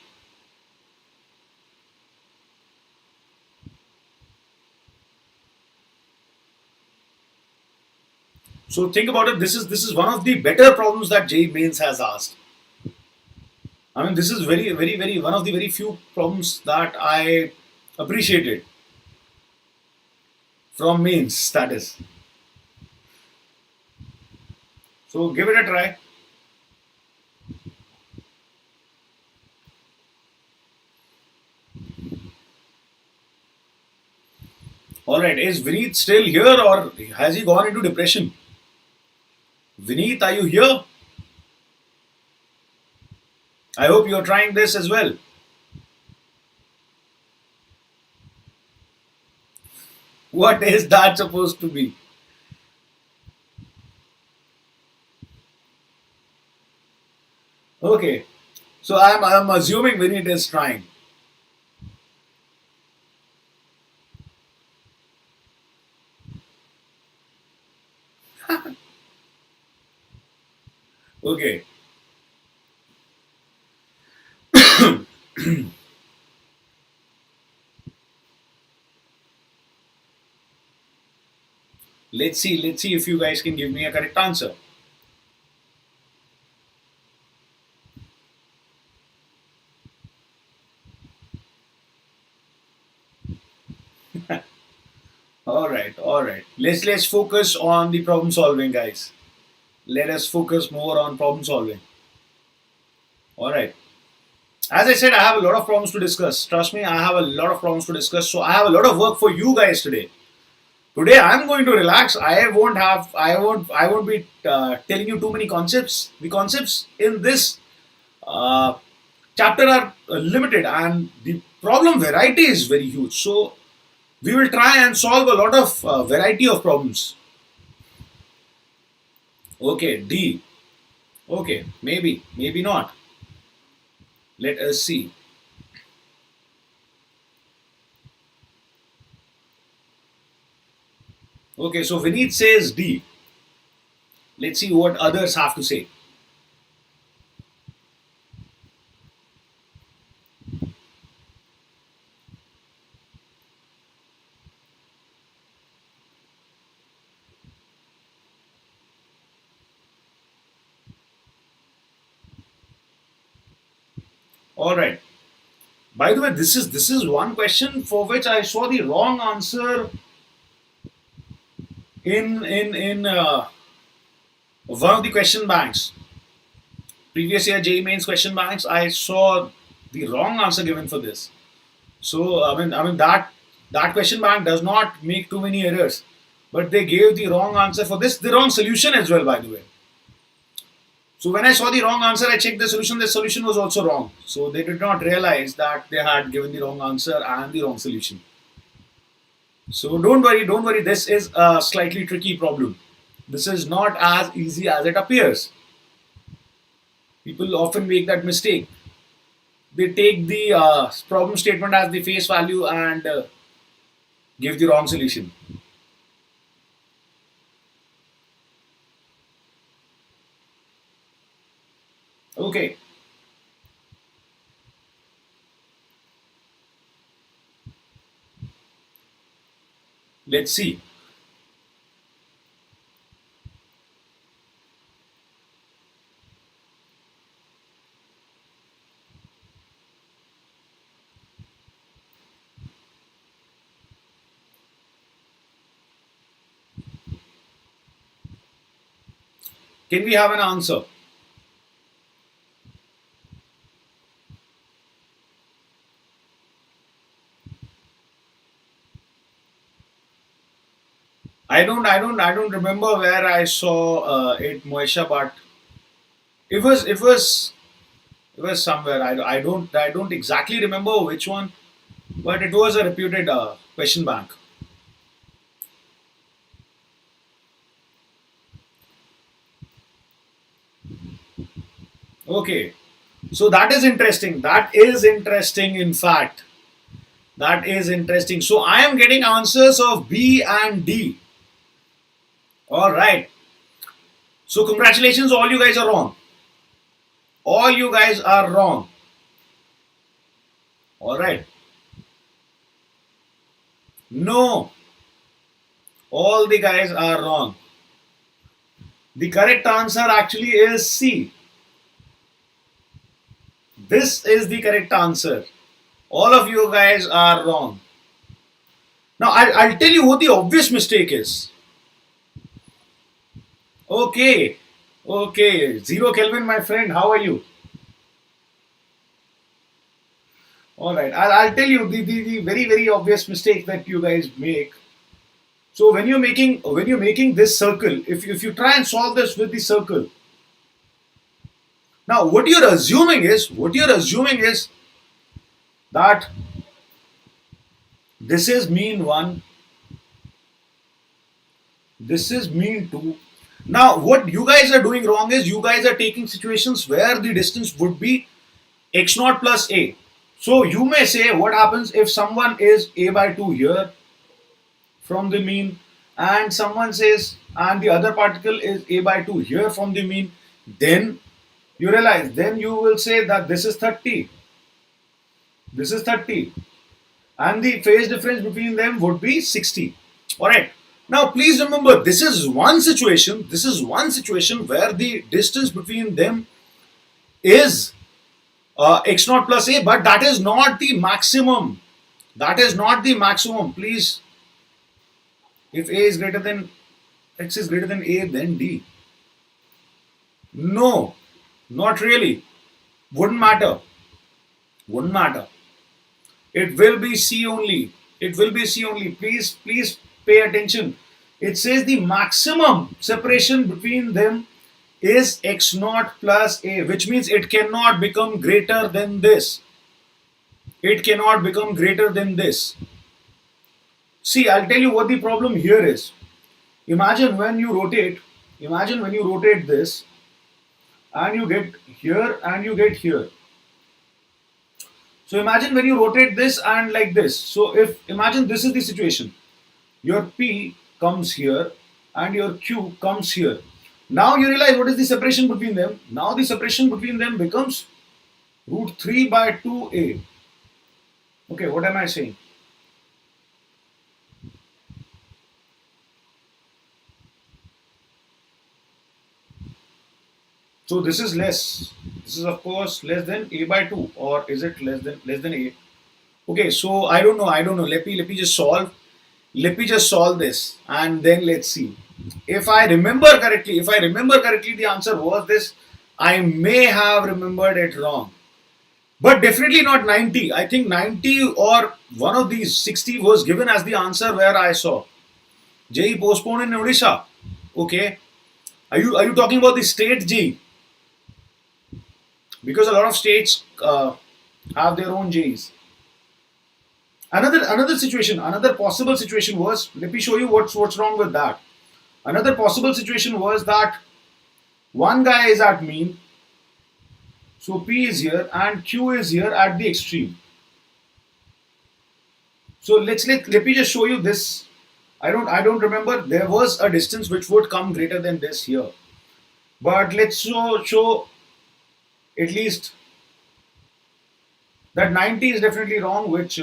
So think about it. This is one of the better problems that JEE Mains has asked. I mean, this is very one of the very few problems that I appreciated from Mains. That is. So give it a try. Alright, is Vineet still here or has he gone into depression? Vineet, are you here? I hope you're trying this as well. What is that supposed to be? Okay, so I'm assuming Vineet is trying. Okay. Let's see if you guys can give me a correct answer. All right. Let's focus on the problem solving, guys. Let us focus more on problem solving. All right. As I said, I have a lot of problems to discuss. Trust me, I have a lot of problems to discuss. So I have a lot of work for you guys today. Today I'm going to relax. I won't be telling you too many concepts. The concepts in this uh, chapter are limited, and the problem variety is very huge. So we will try and solve a lot of variety of problems. Okay, D. Okay, maybe not. Let us see. Okay, so Vineet says D. Let's see what others have to say. All right. By the way, this is one question for which I saw the wrong answer in one of the question banks. Previous year JEE Mains question banks, I saw the wrong answer given for this. So I mean that question bank does not make too many errors, but they gave the wrong answer for this, the wrong solution as well, by the way. So when I saw the wrong answer, I checked the solution. The solution was also wrong. So they did not realize that they had given the wrong answer and the wrong solution. So don't worry. This is a slightly tricky problem. This is not as easy as it appears. People often make that mistake. They take the problem statement as the face value and give the wrong solution. Okay, let's see. Can we have an answer? I don't remember where I saw it, Moisha, but it was, it was somewhere. I don't exactly remember which one, but it was a reputed question bank. Okay, so that is interesting. That is interesting. In fact, that is interesting. So I am getting answers of B and D. All right. So congratulations, all you guys are wrong. All you guys are wrong. All right. No, all the guys are wrong. The correct answer actually is C. This is the correct answer. All of you guys are wrong. Now I'll tell you what the obvious mistake is. Okay, okay. Zero Kelvin, my friend. How are you? All right. I'll tell you the very very obvious mistake that you guys make. So when you're making this circle, if you try and solve this with the circle, now what you're assuming is that this is mean one, this is mean two. Now what you guys are doing wrong is you guys are taking situations where the distance would be x naught plus a. So you may say what happens if someone is a by 2 here from the mean, and someone says and the other particle is a by 2 here from the mean, then you realize, then you will say that this is 30, this is 30, and the phase difference between them would be 60. All right. Now please remember, this is one situation where the distance between them is x naught plus a, but that is not the maximum. That is not the maximum. Please, if a is greater than x is greater than a, then d. No, not really. Wouldn't matter. Wouldn't matter. It will be C only. It will be C only. Please pay attention. It says the maximum separation between them is x naught plus a, which means it cannot become greater than this. It cannot become greater than this. See, I'll tell you what the problem here is. Imagine when you rotate this and you get here and you get here. So imagine when you rotate this and like this. So if imagine this is the situation, your P comes here and your Q comes here. Now you realize what is the separation between them. Now the separation between them becomes root 3 by 2a. Okay, what am I saying? So this is less. This is of course less than a by 2, or is it less than a? Okay, so I don't know. I don't know. Let me just solve. Let me just solve this and then let's see. If I remember correctly, the answer was this. I may have remembered it wrong, but definitely not 90. I think 90 or one of these 60 was given as the answer where I saw JEE postponed in Odisha. Okay, are you talking about the state JEE? Because a lot of states have their own JEEs. Another situation, another possible situation was, let me show you what's wrong with that. Another possible situation was that one guy is at mean So P is here and Q is here at the extreme. So let me just show you this. I don't remember. There was a distance which would come greater than this here. But let's show at least that 90 is definitely wrong, which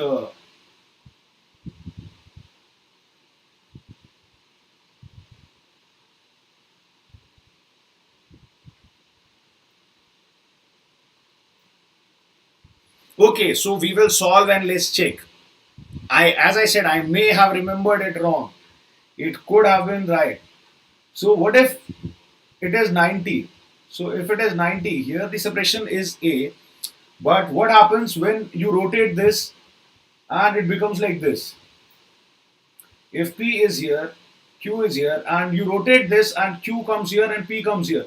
okay, so we will solve and let's check. As I said, I may have remembered it wrong. It could have been right. So what if it is 90? So if it is 90, here the separation is A. But what happens when you rotate this and it becomes like this? If P is here, Q is here, and you rotate this and Q comes here and P comes here,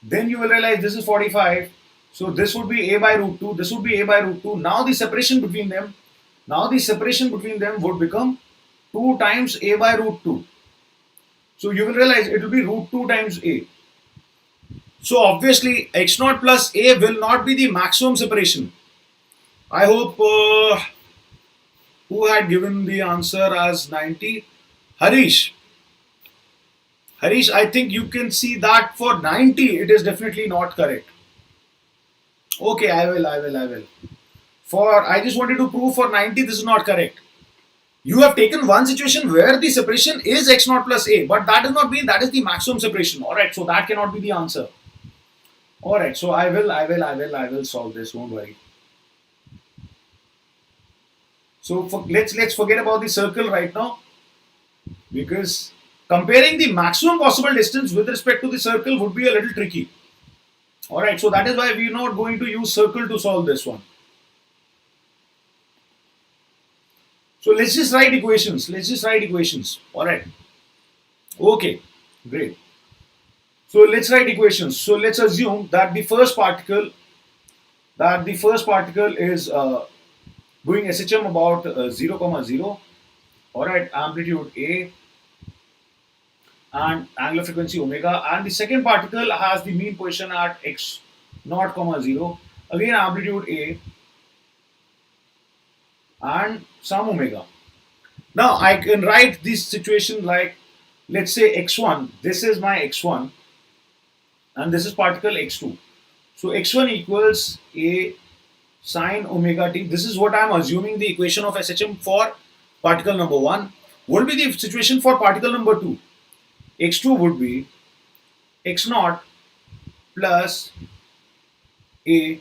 then you will realize this is 45. So this would be A by root 2, this would be A by root 2. Now the separation between them would become 2 times A by root 2. So you will realize it will be root 2 times A. So obviously x naught plus A will not be the maximum separation. I hope who had given the answer as 90? Harish. Harish, I think you can see that for 90 it is definitely not correct. Okay, I will. I just wanted to prove for 90 this is not correct. You have taken one situation where the separation is x naught plus A, but that does not mean that is the maximum separation. Alright, so that cannot be the answer. Alright, so I will solve this, don't worry. So let's forget about the circle right now, because comparing the maximum possible distance with respect to the circle would be a little tricky. Alright, so that is why we are not going to use circle to solve this one. So let's just write equations. Alright. Okay, great. So let's write equations. So let's assume that the first particle is doing SHM about 0, 0. Alright, amplitude A and angular frequency omega, and the second particle has the mean position at x naught, 0, again amplitude A and some omega. Now I can write this situation like, let's say x1, this is my x1 and this is particle x2. So x1 equals A sine omega t. This is what I am assuming the equation of SHM for particle number 1. What will be the situation for particle number 2? X2 would be x naught plus A,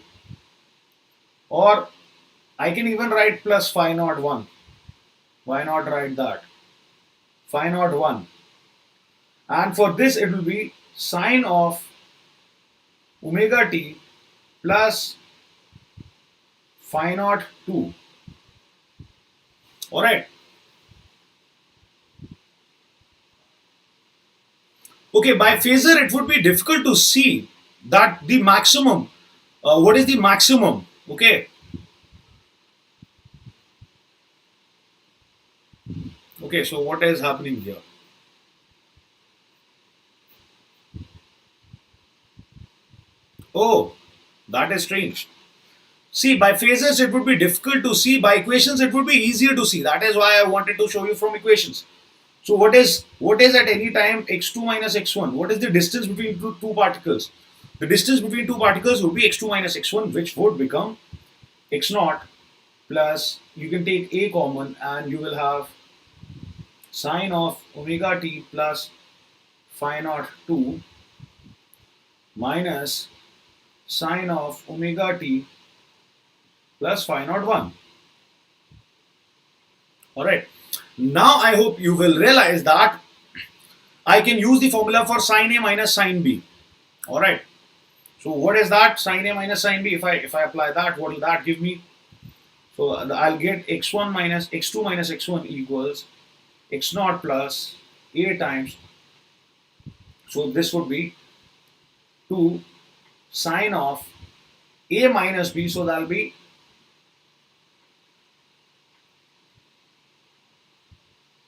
or I can even write plus phi naught 1. Why not write that? Phi naught 1. And for this it will be sine of omega t plus phi naught 2. Alright. Okay, by phasor it would be difficult to see that the maximum, what is the maximum, okay. Okay, so what is happening here? Oh, that is strange. See, by phasors it would be difficult to see, by equations it would be easier to see. That is why I wanted to show you from equations. So what is at any time x2 minus x1? What is the distance between two particles? The distance between two particles would be x2 minus x1, which would become x naught plus, you can take A common and you will have sine of omega t plus phi naught 2 minus sine of omega t plus phi naught 1. Alright. Now I hope you will realize that I can use the formula for sine A minus sine B. Alright. So what is that? Sine A minus sine B. If I apply that, what will that give me? So I'll get x1 minus x2 minus x1 equals x naught plus A times. So this would be 2 sine of A minus B. So that will be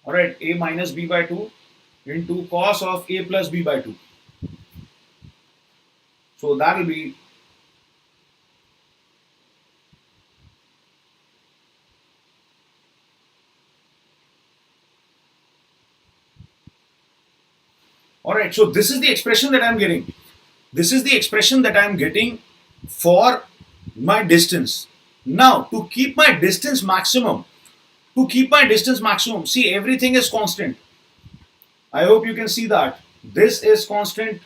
alright, A minus B by 2 into cos of A plus B by 2. So that will be Alright, so this is the expression that I'm getting. This is the expression that I'm getting for my distance. Now, to keep my distance maximum, see, everything is constant. I hope you can see that. This is constant.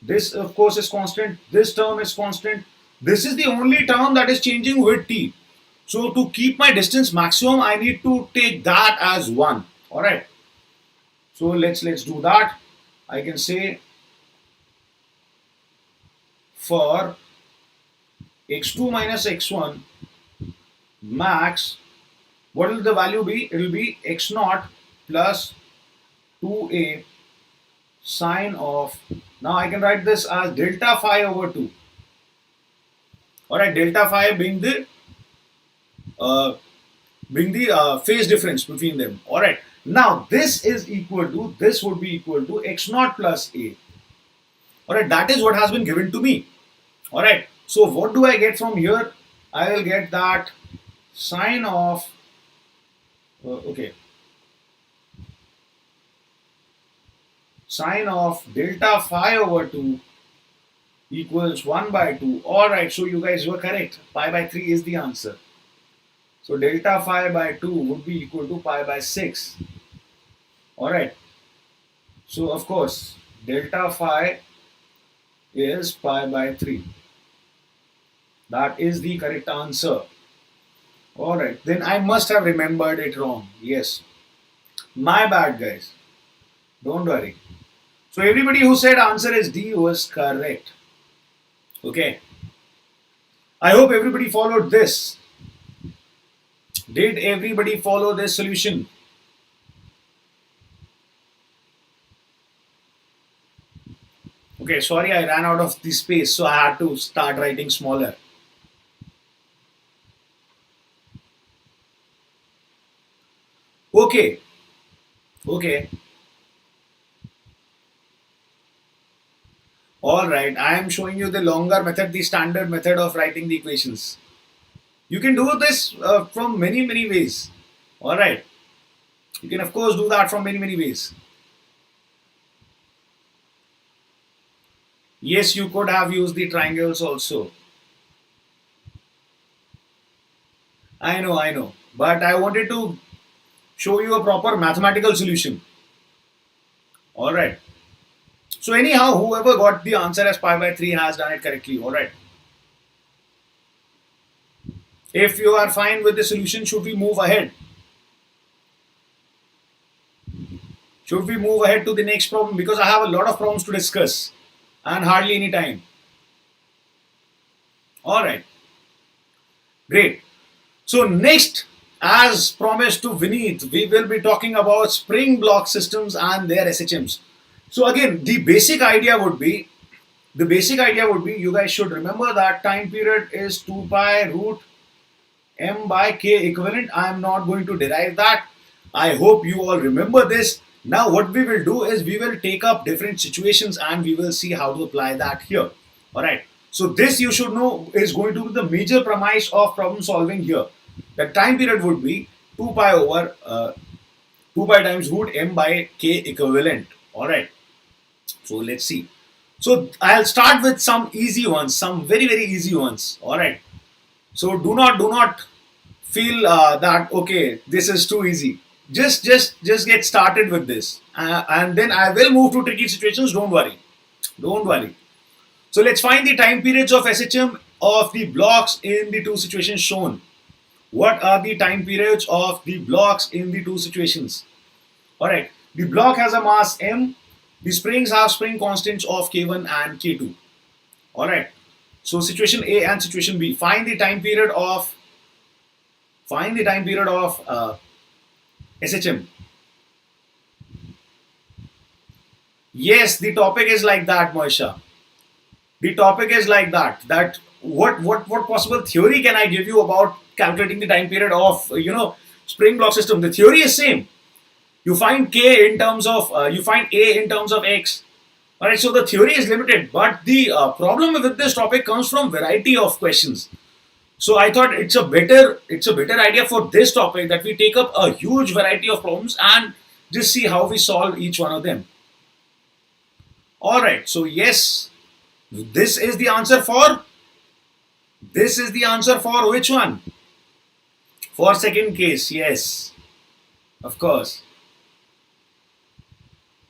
This, of course, is constant. This term is constant. This is the only term that is changing with t. So, to keep my distance maximum, I need to take that as 1. Alright. So, let's do that. I can say for x2 minus x1 max, what will the value be? It will be x0 plus 2a sine of, now I can write this as delta phi over 2. Alright, delta phi being the phase difference between them. Alright, now this is equal to, this would be equal to x0 plus a. Alright, that is what has been given to me. Alright, so what do I get from here? I will get that sine of, sine of delta phi over 2 equals 1 by 2. Alright, so you guys were correct. Pi by 3 is the answer. So delta phi by 2 would be equal to pi by 6. Alright. So of course, delta phi is pi by 3. That is the correct answer. Alright, then I must have remembered it wrong. Yes. My bad, guys. Don't worry. So everybody who said answer is D was correct. Okay. I hope everybody followed this. Did everybody follow this solution? Okay, sorry, I ran out of the space, so I had to start writing smaller. Okay. Alright, I am showing you the longer method, the standard method of writing the equations. You can do this from many ways. Alright. You can of course do that from many ways. Yes, you could have used the triangles also. I know. But I wanted to show you a proper mathematical solution. Alright. So anyhow, whoever got the answer as pi by 3 has done it correctly. Alright. If you are fine with the solution, should we move ahead? Should we move ahead to the next problem? Because I have a lot of problems to discuss and hardly any time. Alright. Great. So next, as promised to Vineet, we will be talking about spring block systems and their SHMs. So again, the basic idea would be, you guys should remember that time period is 2 pi root m by k equivalent. I am not going to derive that. I hope you all remember this. Now what we will do is we will take up different situations and we will see how to apply that here. Alright. So this you should know is going to be the major premise of problem solving here. The time period would be 2 pi over 2 pi times root m by k equivalent. Alright. So let's see. So I'll start with some easy ones, some very easy ones. Alright. So do not feel that okay, this is too easy. Just get started with this, and then I will move to tricky situations. Don't worry. So let's find the time periods of SHM of the blocks in the two situations shown. What are the time periods of the blocks in the two situations? Alright, the block has a mass m. The springs have spring constants of k1 and k2. Alright, so situation A and situation B. Find the time period of SHM. Yes, the topic is like that, Moisha. The topic is like that. That what possible theory can I give you about calculating the time period of spring block system? The theory is same. You find k in terms of you find a in terms of x. Alright, so the theory is limited, but the problem with this topic comes from variety of questions. So I thought it's a better idea for this topic that we take up a huge variety of problems and just see how we solve each one of them. All right. So yes, this is the answer for this is the answer for which one? For second case. Yes, of course.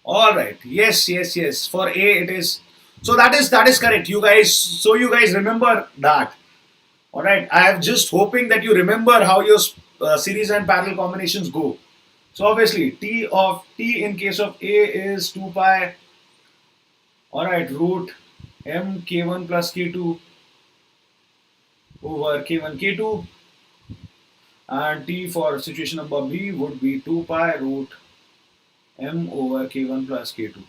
All right. Yes, yes, yes. For A, it is. So that is correct. You guys. So you guys remember that. All right. I am just hoping that you remember how your series and parallel combinations go. So obviously, T in case of A is 2 pi. All right. Root M K1 plus K2 over K1 K2, and T for situation number B would be 2 pi root M over K1 plus K2,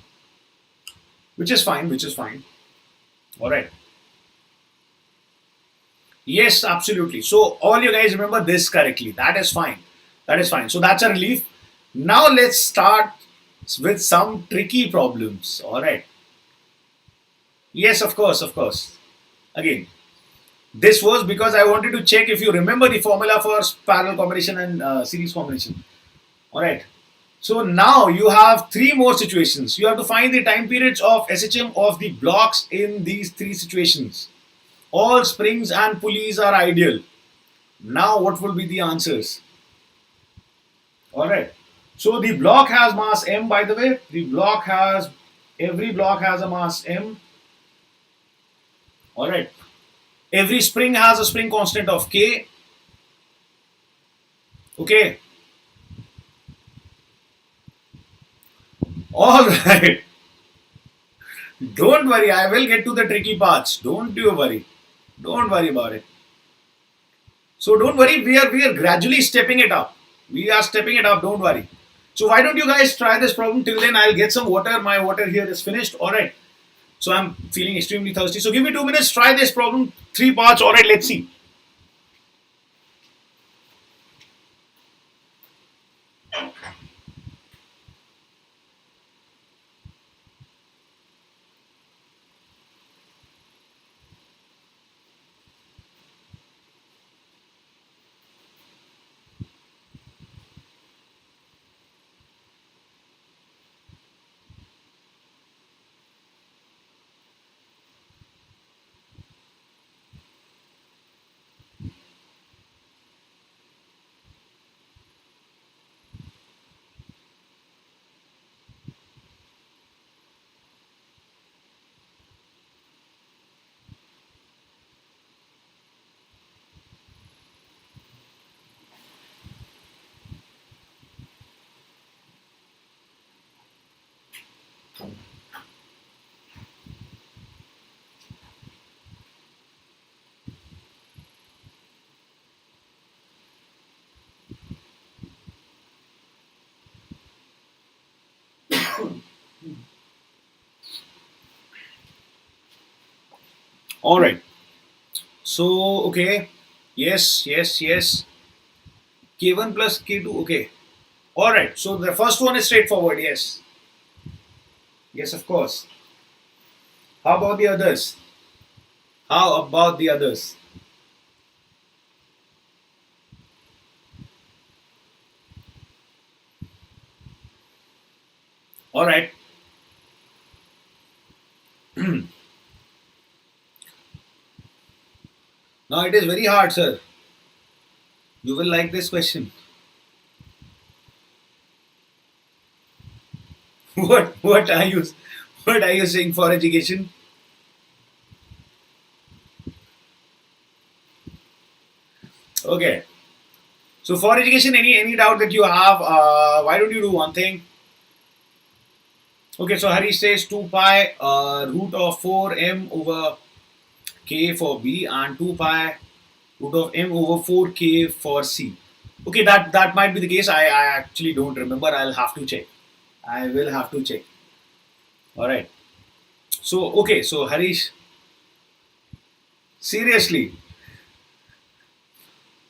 which is fine. Which is fine. All right. Yes, absolutely. So all you guys remember this correctly. That is fine. That is fine. So that's a relief. Now let's start with some tricky problems. All right. Yes, of course, of course. Again, this was because I wanted to check if you remember the formula for parallel combination and series combination. All right. So now you have three more situations. You have to find the time periods of SHM of the blocks in these three situations. All springs and pulleys are ideal. Now, what will be the answers? All right. So the block has mass m. By the way, the block has every block has a mass m. All right. Every spring has a spring constant of k. Okay. All right. Don't worry. I will get to the tricky parts. Don't you worry. Don't worry about it. So don't worry. We are gradually stepping it up. We are stepping it up. Don't worry. So why don't you guys try this problem? Till then, I'll get some water. My water here is finished. All right. So I'm feeling extremely thirsty. So give me 2 minutes. Try this problem. Three parts. All right. Let's see. All right. So okay. Yes. Yes. Yes. K1 plus K2. Okay. All right. So the first one is straightforward. Yes. Yes. Of course. How about the others? How about the others? All right. Now it is very hard, sir. You will like this question. What are you what are you saying for education? Okay. So for education, any doubt that you have, why don't you do one thing? Okay. So Harish says 2 pi root of 4m over k for B and 2 pi root of m over 4k for C. Okay, that might be the case. I actually don't remember. I'll have to check. I will have to check. All right. So okay. So Harish, seriously,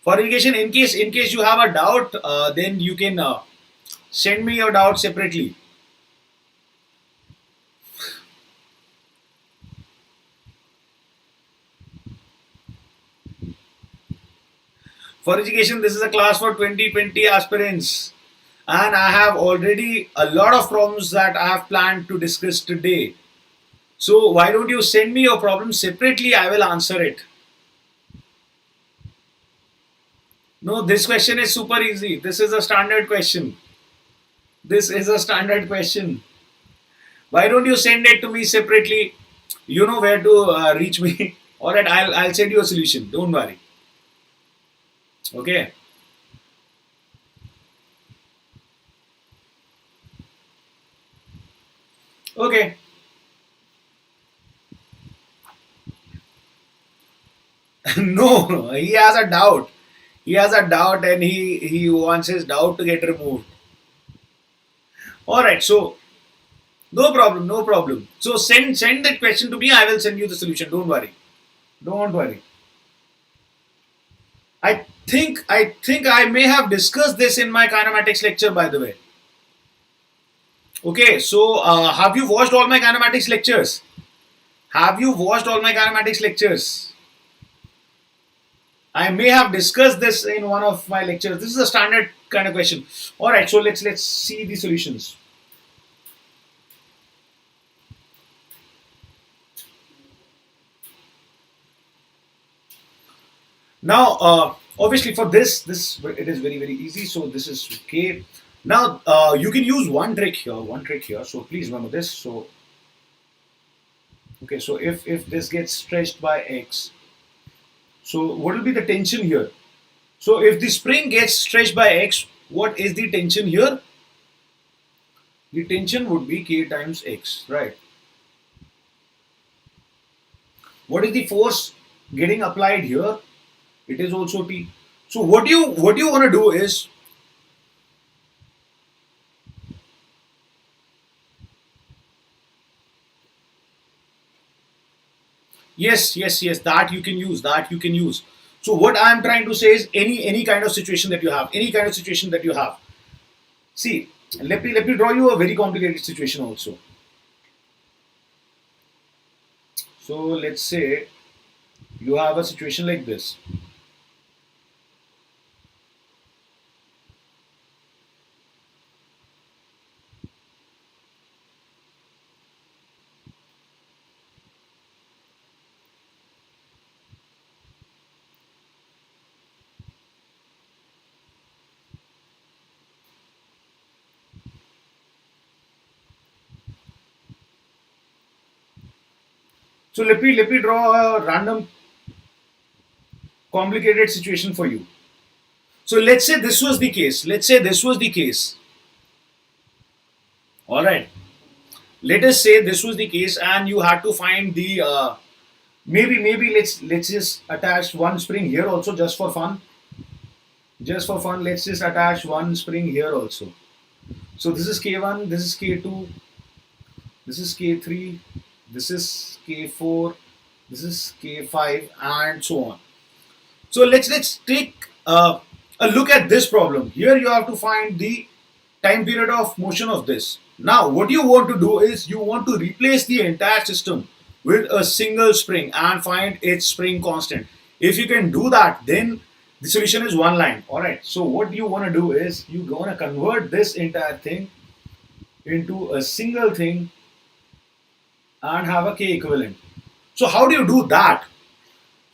for education, in case you have a doubt, then you can send me your doubt separately. For education, this is a class for 2020 aspirants, and I have already a lot of problems that I have planned to discuss today. So why don't you send me your problem separately? I will answer it. No, this question is super easy. This is a standard question. This is a standard question. Why don't you send it to me separately? You know where to reach me. All right, I'll send you a solution. Don't worry. Okay. Okay. No, he has a doubt. He has a doubt, and he wants his doubt to get removed. All right. So no problem. No problem. So send that question to me. I will send you the solution. Don't worry. Don't worry. I think I may have discussed this in my kinematics lecture, by the way. Okay, so have you watched all my kinematics lectures? Have you watched all my kinematics lectures? I may have discussed this in one of my lectures. This is a standard kind of question. All right, so let's see the solutions. Now, obviously for this it is very easy. So this is k. Now you can use one trick here. One trick here. So please remember this. So okay, so if this gets stretched by x, so what will be the tension here? So if the spring gets stretched by x, what is the tension here? The tension would be k times x, right? What is the force getting applied here? It is also T. So what you want to do is, yes, that you can use, that you can use. So what I am trying to say is any kind of situation that you have, any kind of situation that you have. See, let me draw you a very complicated situation also. So let's say you have a situation like this. So let me draw a random complicated situation for you. So let's say this was the case. Let's say this was the case. All right. Let us say this was the case, and you had to find the maybe let's just attach one spring here also, just for fun. Just for fun, let's just attach one spring here also. So this is K1, this is K2, this is K3, this is K4, this is K5, and so on. So let's take a look at this problem. Here you have to find the time period of motion of this. Now what you want to do is you want to replace the entire system with a single spring and find its spring constant. If you can do that, then the solution is one line. All right. So what you want to do is you want to convert this entire thing into a single thing and have a k equivalent. So how do you do that?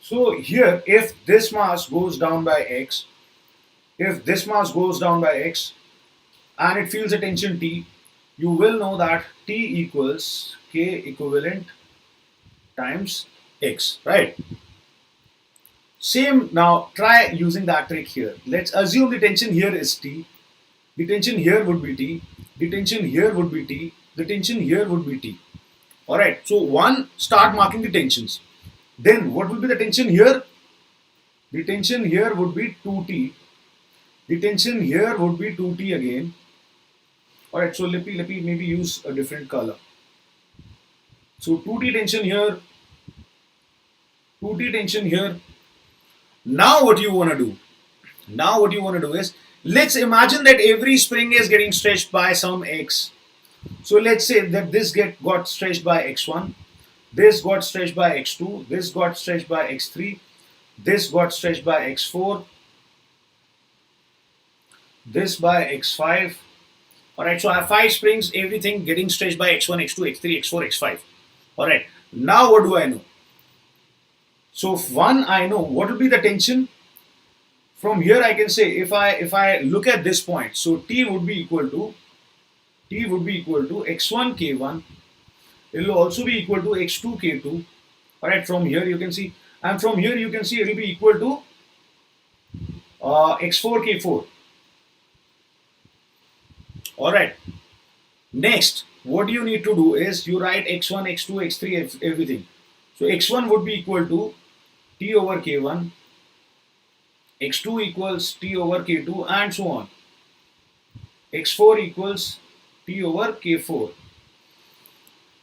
So here, if this mass goes down by x, if this mass goes down by x and it feels a tension T, you will know that T equals k equivalent times x, right? Same, now try using that trick here. Let's assume the tension here is T, the tension here would be T, the tension here would be T, the tension here would be T. Alright, so one, start marking the tensions. Then what will be the tension here? The tension here would be 2T. The tension here would be 2T again. Alright, so let me maybe use a different color. So 2T tension here, 2T tension here. Now what you want to do? Now what you want to do is, let's imagine that every spring is getting stretched by some x. So let's say that this got stretched by x1, this got stretched by x2, this got stretched by x3, this got stretched by x4, this by x5. Alright, so I have 5 springs, everything getting stretched by x1, x2, x3, x4, x5. Alright, now what do I know? So one, I know what will be the tension. From here I can say, if I look at this point, so T would be equal to x1 k1. It will also be equal to x2 k2. Alright, from here you can see, and from here you can see it will be equal to x4 k4. Alright, next what you need to do is you write x1 x2 x3 everything. So x1 would be equal to t over k1, x2 equals t over k2, and so on. x4 equals t over k4.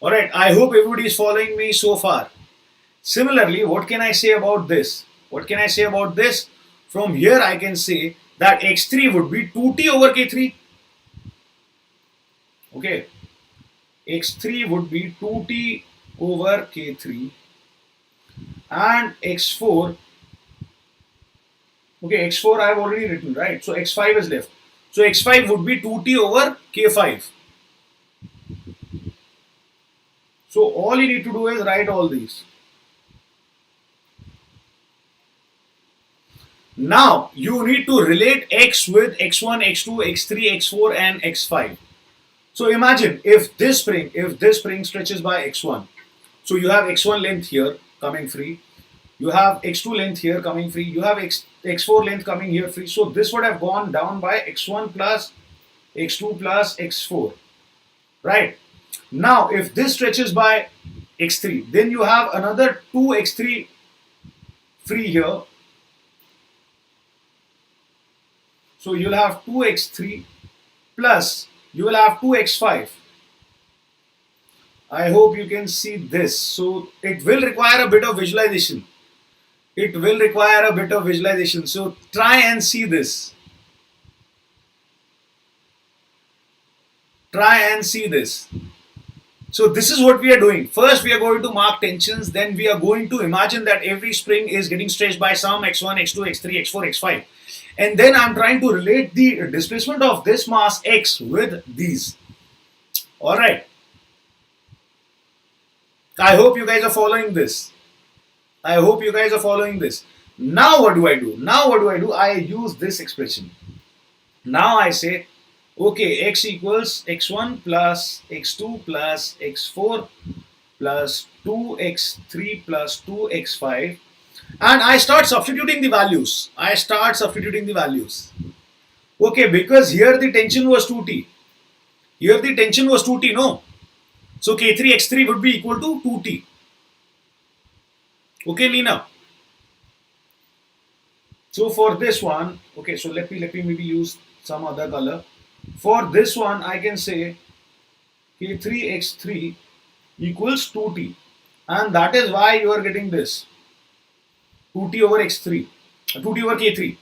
Alright, I hope everybody is following me so far. Similarly, what can I say about this? What can I say about this? From here I can say that x3 would be 2t over k3. Okay, x3 would be 2t over k3, and x4, okay, x4 I have already written, right? So x5 is left. So x5 would be 2t over k5. So all you need to do is write all these. Now you need to relate x with x1, x2, x3, x4 and x5. So imagine if this spring stretches by x1. So you have x1 length here coming free. You have x2 length here coming free. You have x4 length coming here free. So this would have gone down by x1 plus x2 plus x4. Right? Now if this stretches by x3, then you have another 2x3 free here. So you'll have 2x3 plus you will have 2x5. I hope you can see this. So it will require a bit of visualization. It will require a bit of visualization. So try and see this. Try and see this. So this is what we are doing. First we are going to mark tensions. Then we are going to imagine that every spring is getting stretched by some x1, x2, x3, x4, x5. And then I'm trying to relate the displacement of this mass x with these. Alright. I hope you guys are following this. I hope you guys are following this. Now what do I do? Now what do I do? I use this expression. Now I say, okay, x equals x1 plus x2 plus x4 plus 2x3 plus 2x5. And I start substituting the values. Okay, because here the tension was 2t. Here the tension was 2t, no? So k3 x3 would be equal to 2t. Okay, Lena. So for this one, okay, so let me maybe use some other color. For this one, I can say k3 x3 equals 2t. And that is why you are getting this. 2t over x3, 2t over k3.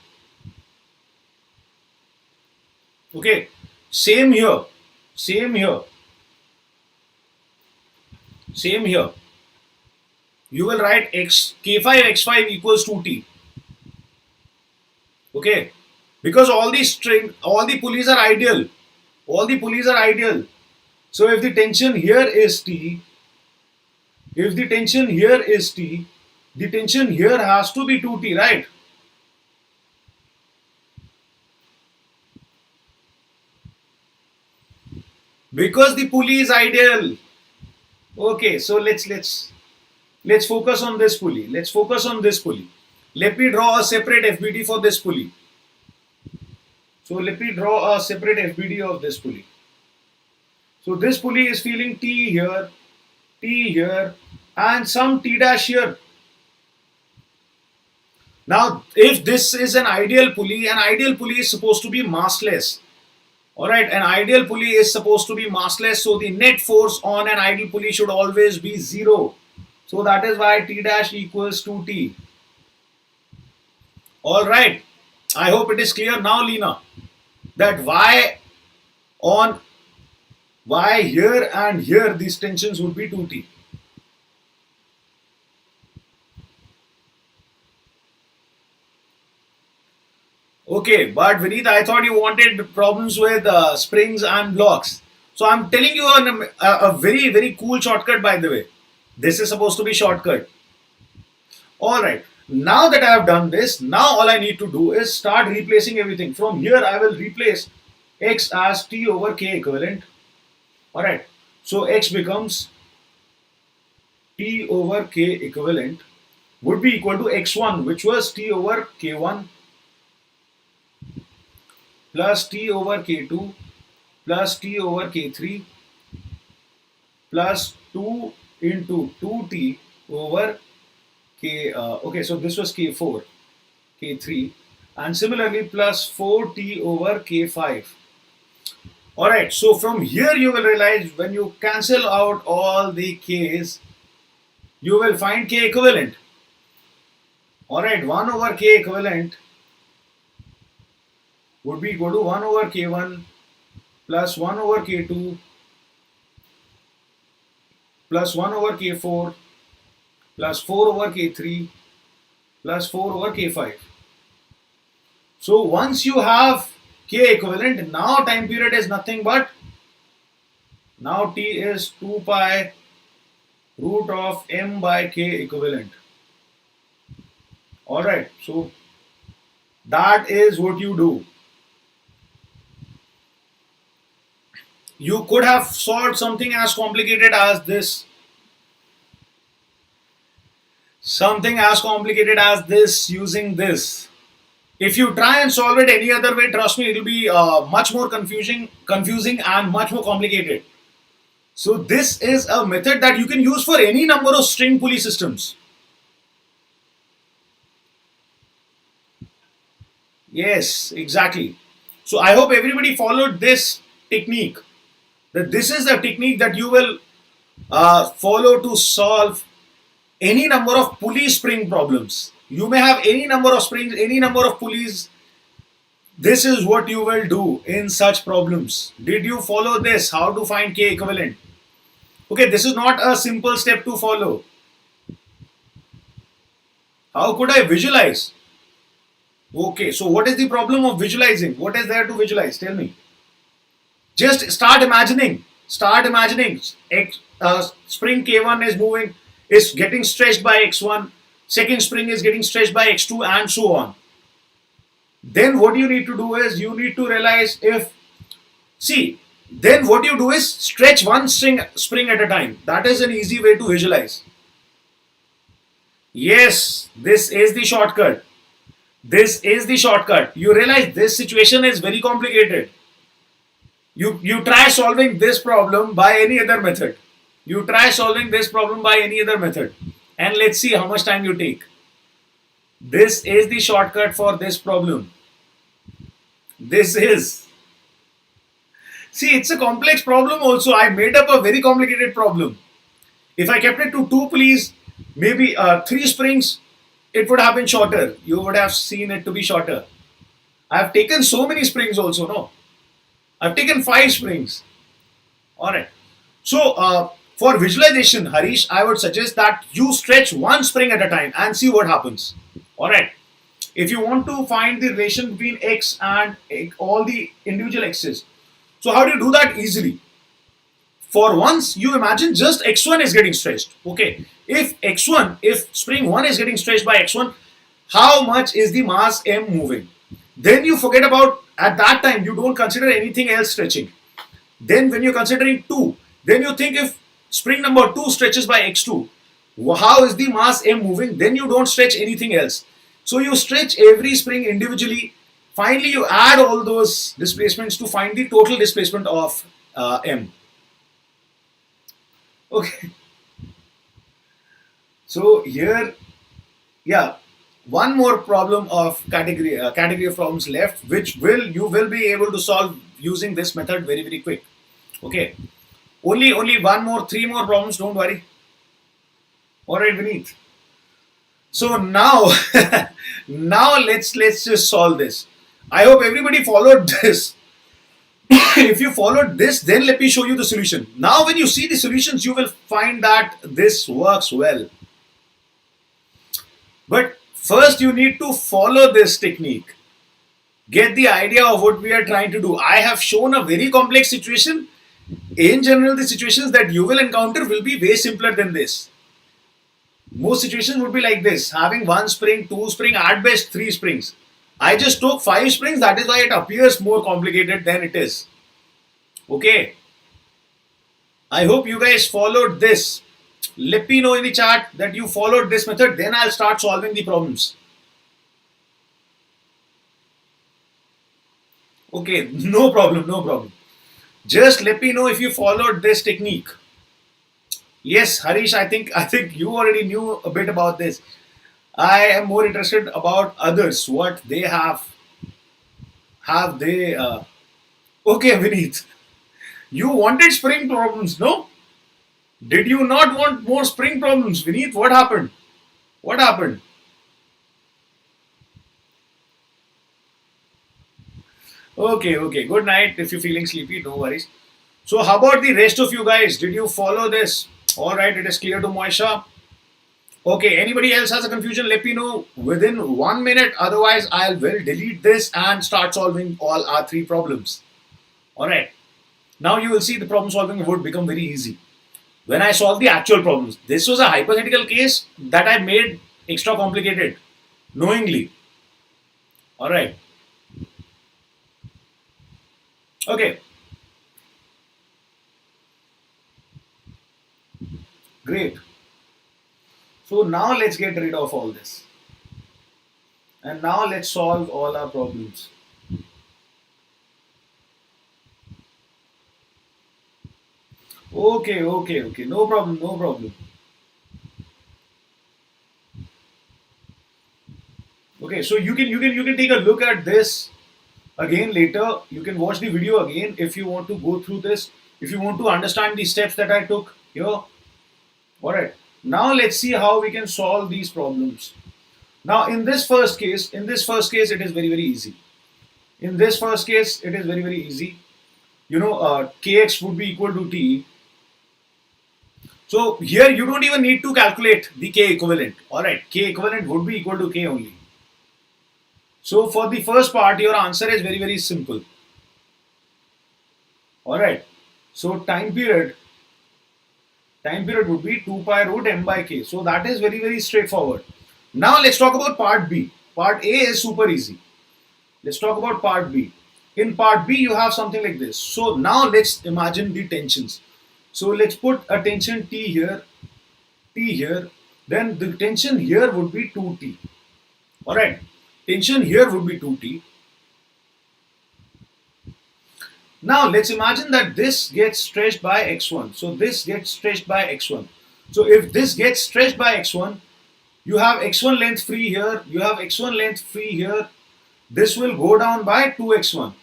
Okay, same here. You will write k5 x5 equals 2t. Okay, because all the pulleys are ideal. So if the tension here is T, the tension here has to be 2T, right? Because the pulley is ideal. Okay, so let's focus on this pulley. Let me draw a separate FBD for this pulley. So let me draw a separate FBD of this pulley. So this pulley is feeling T here, and some T dash here. Now, if this is an ideal pulley is supposed to be massless. Alright, an ideal pulley is supposed to be massless, so the net force on an ideal pulley should always be 0. So that is why T dash equals 2T. Alright, I hope it is clear now, Lena, that why here and here these tensions would be 2T. Okay, but Vineet, I thought you wanted problems with springs and blocks. So I'm telling you a very, very cool shortcut, by the way. This is supposed to be shortcut. Alright, now that I have done this, now all I need to do is start replacing everything. From here I will replace x as t over k equivalent. Alright, so x becomes t over k equivalent would be equal to x1, which was t over k1, plus t over k2 plus t over k3 plus 2 into 2t over k. Okay, so this was k4, k3, and similarly plus 4t over k5. Alright, so from here you will realize when you cancel out all the k's, you will find k equivalent. Alright, 1 over k equivalent would be equal to 1 over k1 plus 1 over k2 plus 1 over k4 plus 4 over k3 plus 4 over k5. So once you have k equivalent, now time period is nothing but, now t is 2 pi root of m by k equivalent. Alright, so that is what you do. You could have solved something as complicated as this. Something as complicated as this using this. If you try and solve it any other way, trust me, it will be much more confusing and much more complicated. So this is a method that you can use for any number of string pulley systems. Yes, exactly. So I hope everybody followed this technique. That this is the technique that you will follow to solve any number of pulley spring problems. You may have any number of springs, any number of pulleys. This is what you will do in such problems. Did you follow this? How to find k equivalent? Okay, this is not a simple step to follow. How could I visualize? Okay, so what is the problem of visualizing? What is there to visualize? Tell me. Just start imagining. Start imagining. Spring K1 is moving, is getting stretched by X1. Second spring is getting stretched by X2 and so on. Then what you need to do is you need to realize then what you do is stretch one spring at a time. That is an easy way to visualize. Yes, this is the shortcut. This is the shortcut. You realize this situation is very complicated. You try solving this problem by any other method. You try solving this problem by any other method. And let's see how much time you take. This is the shortcut for this problem. This is. See, it's a complex problem also. I made up a very complicated problem. If I kept it to 2 pulleys, maybe 3 springs, it would have been shorter. You would have seen it to be shorter. I have taken so many springs also, no? I've taken 5 springs. Alright. So, for visualization, Harish, I would suggest that you stretch one spring at a time and see what happens. Alright. If you want to find the relation between x and all the individual x's. So, how do you do that easily? For once, you imagine just x1 is getting stretched. Okay. If spring 1 is getting stretched by x1, how much is the mass m moving? Then you forget about, at that time, you don't consider anything else stretching. Then when you're considering 2, then you think if spring number 2 stretches by x2, how is the mass m moving? Then you don't stretch anything else. So you stretch every spring individually. Finally, you add all those displacements to find the total displacement of m. Okay. So here, yeah, one more problem of category of problems left, which you will be able to solve using this method very, very quick. Okay. Only 3 more problems, don't worry. Alright, Vineet. So now, now let's just solve this. I hope everybody followed this. If you followed this, then let me show you the solution. Now when you see the solutions, you will find that this works well. But first you need to follow this technique. Get the idea of what we are trying to do. I have shown a very complex situation. In general, the situations that you will encounter will be way simpler than this. Most situations would be like this, having one spring, two spring, at best three springs. I just took five springs, that is why it appears more complicated than it is. Okay, I hope you guys followed this. Let me know in the chat that you followed this method, then I'll start solving the problems. Okay, no problem, no problem. Just let me know if you followed this technique. Yes, Harish, I think you already knew a bit about this. I am more interested about others, what they have they okay, Vineet. You wanted spring problems, no? Did you not want more spring problems, Vineet? What happened? What happened? Okay, okay. Good night. If you're feeling sleepy, no worries. So, how about the rest of you guys? Did you follow this? All right, it is clear to Moisha. Okay, anybody else has a confusion? Let me know within 1 minute. Otherwise, I will delete this and start solving all our three problems. All right. Now you will see the problem solving would become very easy. When I solve the actual problems, this was a hypothetical case that I made extra complicated knowingly. All right. Okay. Great. So now let's get rid of all this. And now let's solve all our problems. Okay, okay, okay. No problem, no problem. Okay, so you can take a look at this again later. You can watch the video again if you want to go through this. If you want to understand the steps that I took here. Alright. Now let's see how we can solve these problems. Now in this first case it is very very easy. In this first case it is very very easy. Kx would be equal to t. So here you don't even need to calculate the k equivalent. Alright, k equivalent would be equal to k only. So for the first part, your answer is very, very simple. Alright. So time period would be 2 pi root m by k. So that is very, very straightforward. Now let's talk about part B. Part A is super easy. Let's talk about part B. In part B, you have something like this. So now let's imagine the tensions. So let's put a tension T here, T here. Then the tension here would be 2T. Alright. Tension here would be 2T. Now let's imagine that this gets stretched by x1. So this gets stretched by x1. So if this gets stretched by x1, you have x1 length free here, you have x1 length free here. This will go down by 2x1.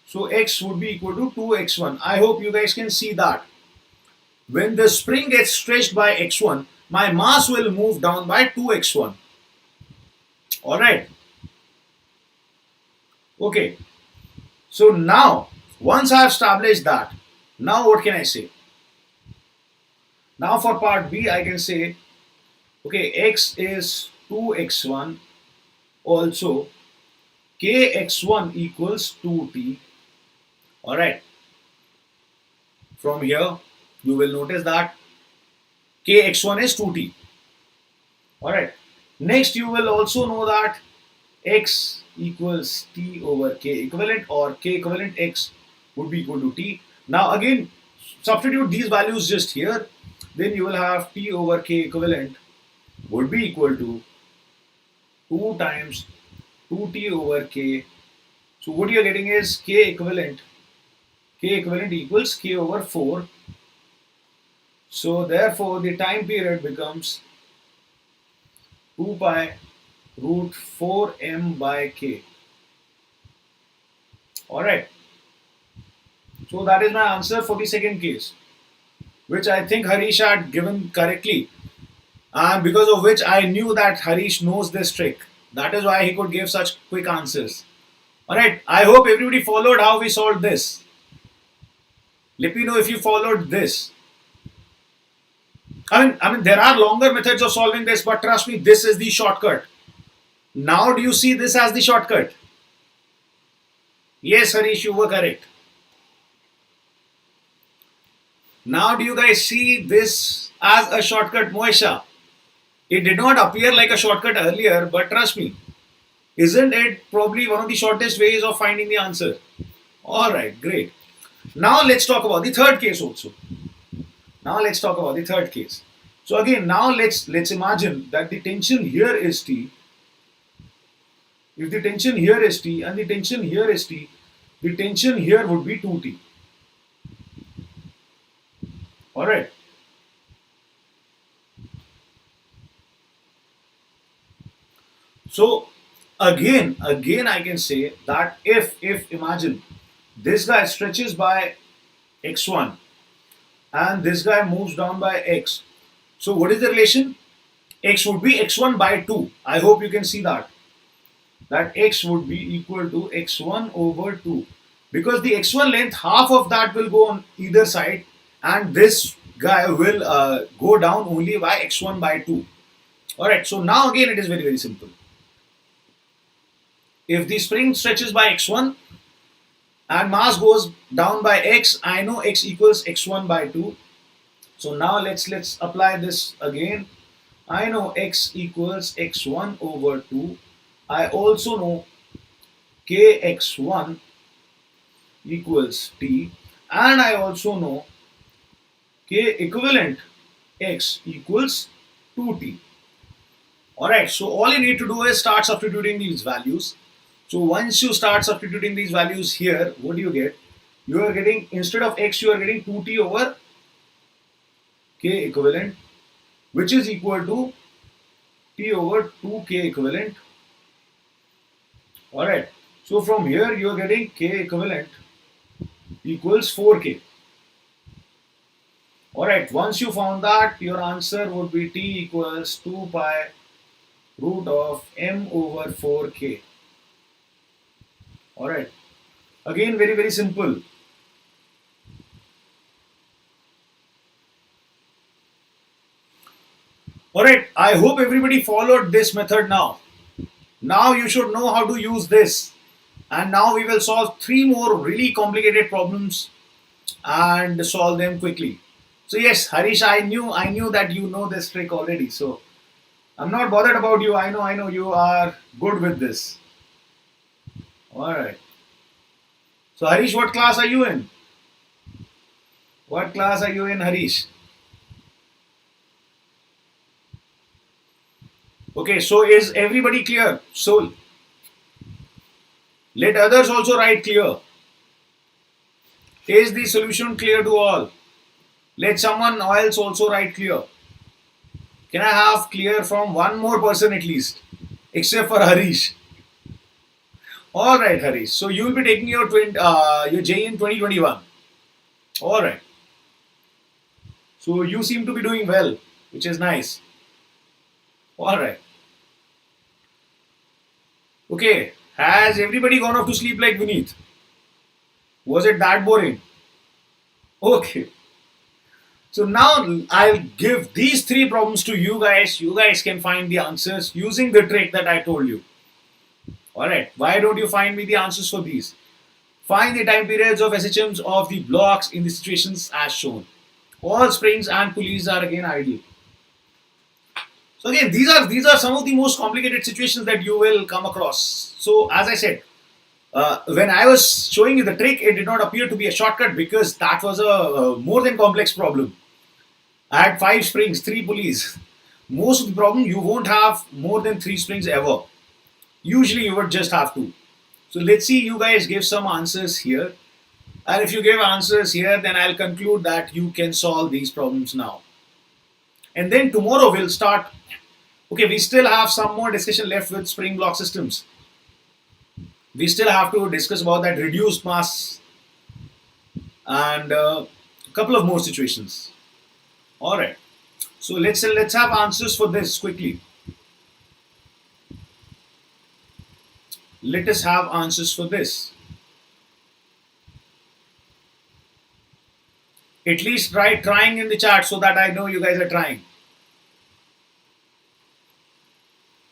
So x would be equal to 2x1. I hope you guys can see that. When the spring gets stretched by x1, my mass will move down by 2x1. Alright. Okay. So now, once I have established that, now what can I say? Now for part B, I can say, okay, x is 2x1, also kx1 equals 2t. Alright. From here, you will notice that kx1 is 2t. Alright. Next, you will also know that x equals t over k equivalent, or k equivalent x would be equal to t. Now again, substitute these values just here. Then you will have t over k equivalent would be equal to 2 times 2t over k. So what you are getting is k equivalent equals k over 4. So therefore the time period becomes 2 pi root 4m by k. Alright. So that is my answer for the second case, which I think Harish had given correctly, and because of which I knew that Harish knows this trick. That is why he could give such quick answers. Alright, I hope everybody followed how we solved this. Let me know if you followed this. I mean, there are longer methods of solving this, but trust me, this is the shortcut. Now do you see this as the shortcut? Yes, Harish, you were correct. Now do you guys see this as a shortcut, Moisha? It did not appear like a shortcut earlier, but trust me, isn't it probably one of the shortest ways of finding the answer? Alright, great. Now let's talk about the third case also. Now let's talk about the third case. So again, now let's imagine that the tension here is T. If the tension here is T and the tension here is T, the tension here would be 2T. Alright. So again I can say that if imagine this guy stretches by x1 and this guy moves down by x. So what is the relation? X would be x1 by 2. I hope you can see that. That x would be equal to x1 over 2. Because the x1 length, half of that will go on either side and this guy will go down only by x1 by 2. Alright, so now again it is very simple. If the spring stretches by x1 and mass goes down by x, I know x equals x1 by 2. So now let's apply this again. I know x equals x1 over 2. I also know kx1 equals t, and I also know k equivalent x equals 2t. Alright, so all you need to do is start substituting these values. So once you start substituting these values here, what do you get? You are getting, instead of x, you are getting 2t over k equivalent, which is equal to t over 2k equivalent. Alright, so from here you are getting k equivalent equals 4k. Alright, once you found that, your answer would be t equals 2 pi root of m over 4k. Alright, again very simple. Alright, I hope everybody followed this method now. Now you should know how to use this. And now we will solve 3 more really complicated problems and solve them quickly. So yes, Harish, I knew that you know this trick already. So I'm not bothered about you. I know you are good with this. Alright. So Harish, what class are you in? What class are you in, Harish? Okay, so is everybody clear? So let others also write clear. Is the solution clear to all? Let someone else also write clear. Can I have clear from one more person at least? Except for Harish. Alright, Harish. So you will be taking your JEE in 2021. Alright. So you seem to be doing well, which is nice. Alright. Okay. Has everybody gone off to sleep like Vineet? Was it that boring? Okay. So now I'll give these 3 problems to you guys. You guys can find the answers using the trick that I told you. Alright, why don't you find me the answers for these? Find the time periods of SHMs of the blocks in the situations as shown. All springs and pulleys are again ideal. So again, these are some of the most complicated situations that you will come across. So as I said, when I was showing you the trick, it did not appear to be a shortcut because that was a more than complex problem. I had 5 springs, 3 pulleys. Most of the problem you won't have more than 3 springs ever. Usually you would just have 2. So let's see you guys give some answers here. And if you give answers here, then I'll conclude that you can solve these problems now. And then tomorrow we'll start. Okay, we still have some more discussion left with spring block systems. We still have to discuss about that reduced mass and a couple of more situations. Alright, so let's have answers for this quickly. Let us have answers for this. At least try trying in the chat so that I know you guys are trying.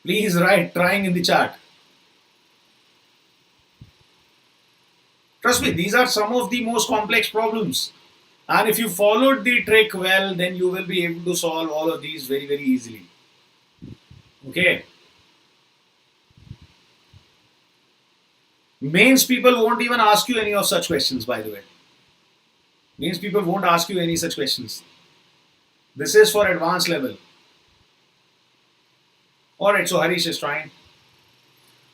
Please write trying in the chat. Trust me, these are some of the most complex problems. And if you followed the trick well, then you will be able to solve all of these very easily. Okay. Mains people won't even ask you any of such questions, by the way. Mains people won't ask you any such questions. This is for advanced level. Alright, so Harish is trying.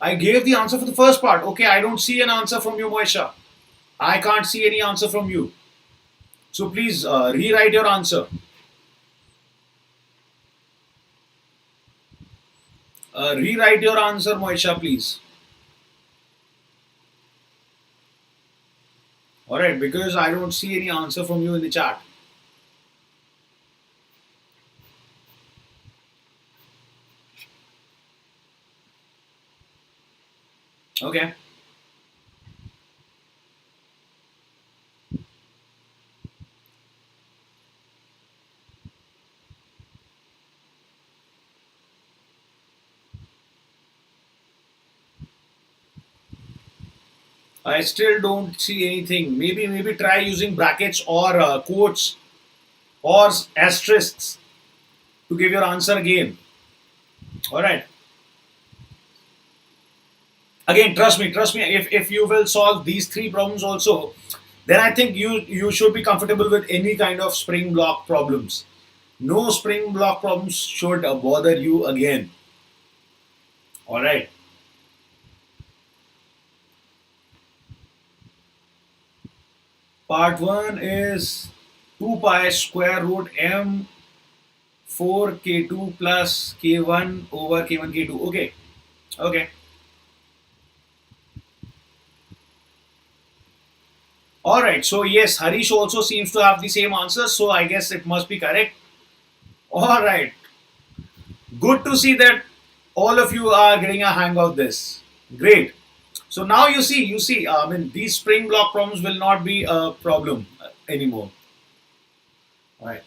I gave the answer for the first part. Okay, I don't see an answer from you, Moisha. I can't see any answer from you. So please rewrite your answer. Rewrite your answer, Moisha, please. Alright, because I don't see any answer from you in the chat. Okay. I still don't see anything. Maybe try using brackets or quotes or asterisks to give your answer again. All right. Again, trust me. If you will solve these three problems also, then I think you should be comfortable with any kind of spring block problems. No spring block problems should bother you again. All right. Part 1 is 2 pi square root m 4 k2 plus k1 over k1 k2. Okay. Okay. Alright, so yes, Harish also seems to have the same answer, so I guess it must be correct. Alright, good to see that all of you are getting a hang of this. Great. So now you see, I mean, these spring block problems will not be a problem anymore. Alright.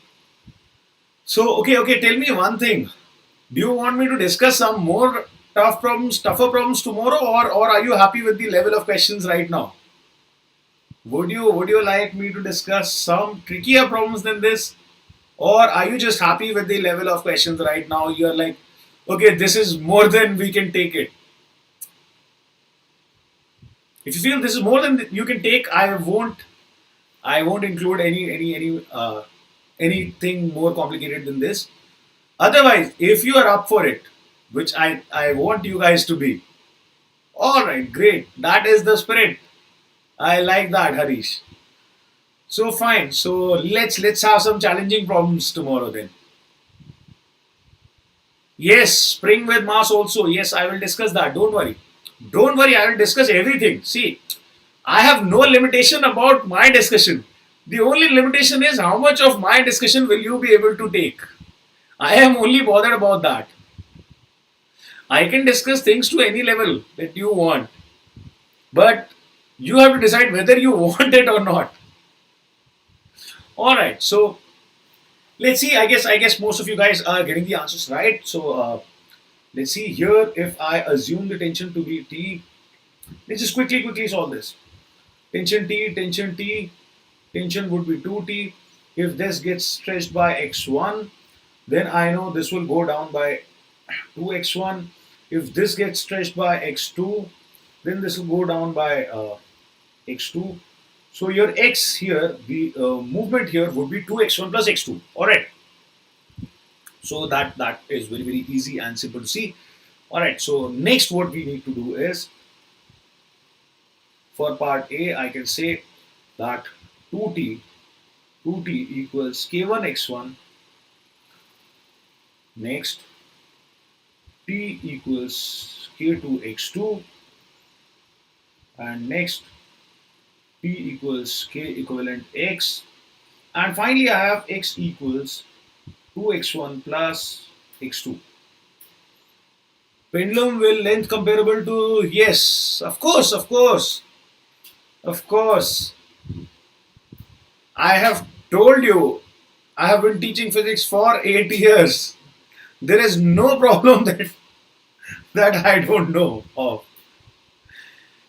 So, okay, tell me one thing. Do you want me to discuss some more tougher problems tomorrow, or are you happy with the level of questions right now? Would you like me to discuss some trickier problems than this? Or are you just happy with the level of questions right now? You're like, okay, this is more than we can take it. If you feel this is more than you can take, I won't include anything more complicated than this. Otherwise, if you are up for it, which I want you guys to be, all right, great. That is the spirit. I like that, Harish. So fine. So let's have some challenging problems tomorrow then. Yes, spring with mass also. Yes, I will discuss that. Don't worry. Don't worry, I will discuss everything. See, I have no limitation about my discussion. The only limitation is how much of my discussion will you be able to take. I am only bothered about that. I can discuss things to any level that you want. But you have to decide whether you want it or not. Alright, so let's see. I guess most of you guys are getting the answers right. So let's see here. If I assume the tension to be T, let's just quickly solve this. Tension T, tension would be 2T. If this gets stretched by x1, then I know this will go down by 2x1. If this gets stretched by x2, then this will go down by x2. So your x here, the movement here would be 2x1 plus x2. All right. So that is very easy and simple to see. All right. So next, what we need to do is, for part A, I can say that 2t equals k1 x1. Next, t equals k2 x2, and next p equals k equivalent x, and finally I have x equals 2x1 plus x2. Pendulum will length comparable to, yes, of course. I have told you, I have been teaching physics for 8 years. There is no problem that I don't know of.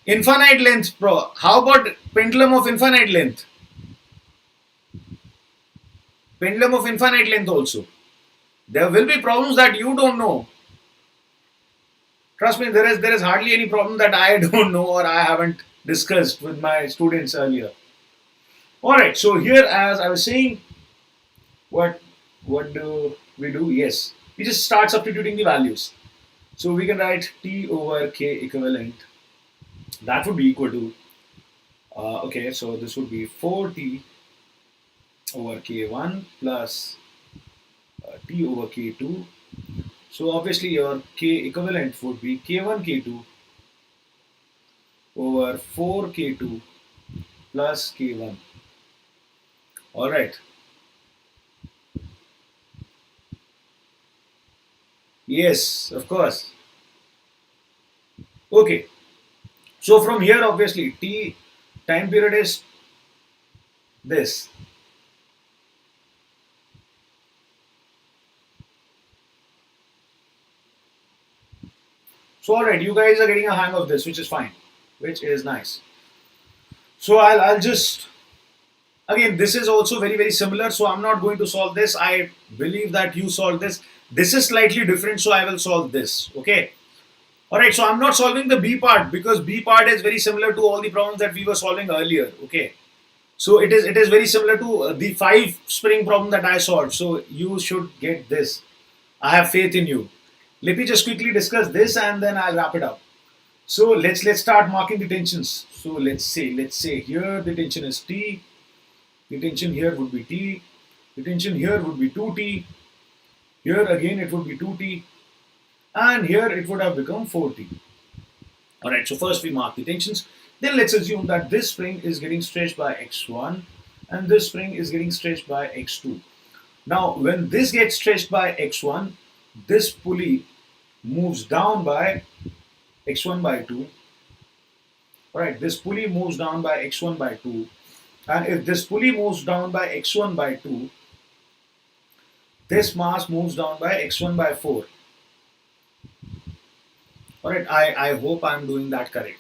Infinite length, bro. How about pendulum of infinite length? Pendulum of infinite length also. There will be problems that you don't know. Trust me, there is hardly any problem that I don't know or I haven't discussed with my students earlier. All right, so here, as I was saying, what what do we do? Yes, we just start substituting the values. So we can write t over k equivalent. That would be equal to okay. So this would be 4t over k1 plus t over k2. So obviously your k equivalent would be k1 k2 over 4 k2 plus k1. All right. Yes, of course. Okay. So from here, obviously, t time period is this. So all right, you guys are getting a hang of this, which is fine, which is nice. So I'll just again, this is also very similar. So I'm not going to solve this. I believe that you solved this. This is slightly different, so I will solve this. Okay. All right. So I'm not solving the B part because B part is very similar to all the problems that we were solving earlier. Okay. So it is very similar to the 5 spring problem that I solved. So you should get this. I have faith in you. Let me just quickly discuss this and then I'll wrap it up. So let's start marking the tensions. So let's say here the tension is T. The tension here would be T. The tension here would be 2T. Here again it would be 2T. And here it would have become 4T. Alright, so first we mark the tensions. Then let's assume that this spring is getting stretched by x1 and this spring is getting stretched by x2. Now, when this gets stretched by x1, this pulley moves down by x1 by 2. Alright, this pulley moves down by x1 by 2. And if this pulley moves down by x1 by 2, this mass moves down by x1 by 4. Alright, I hope I'm doing that correct.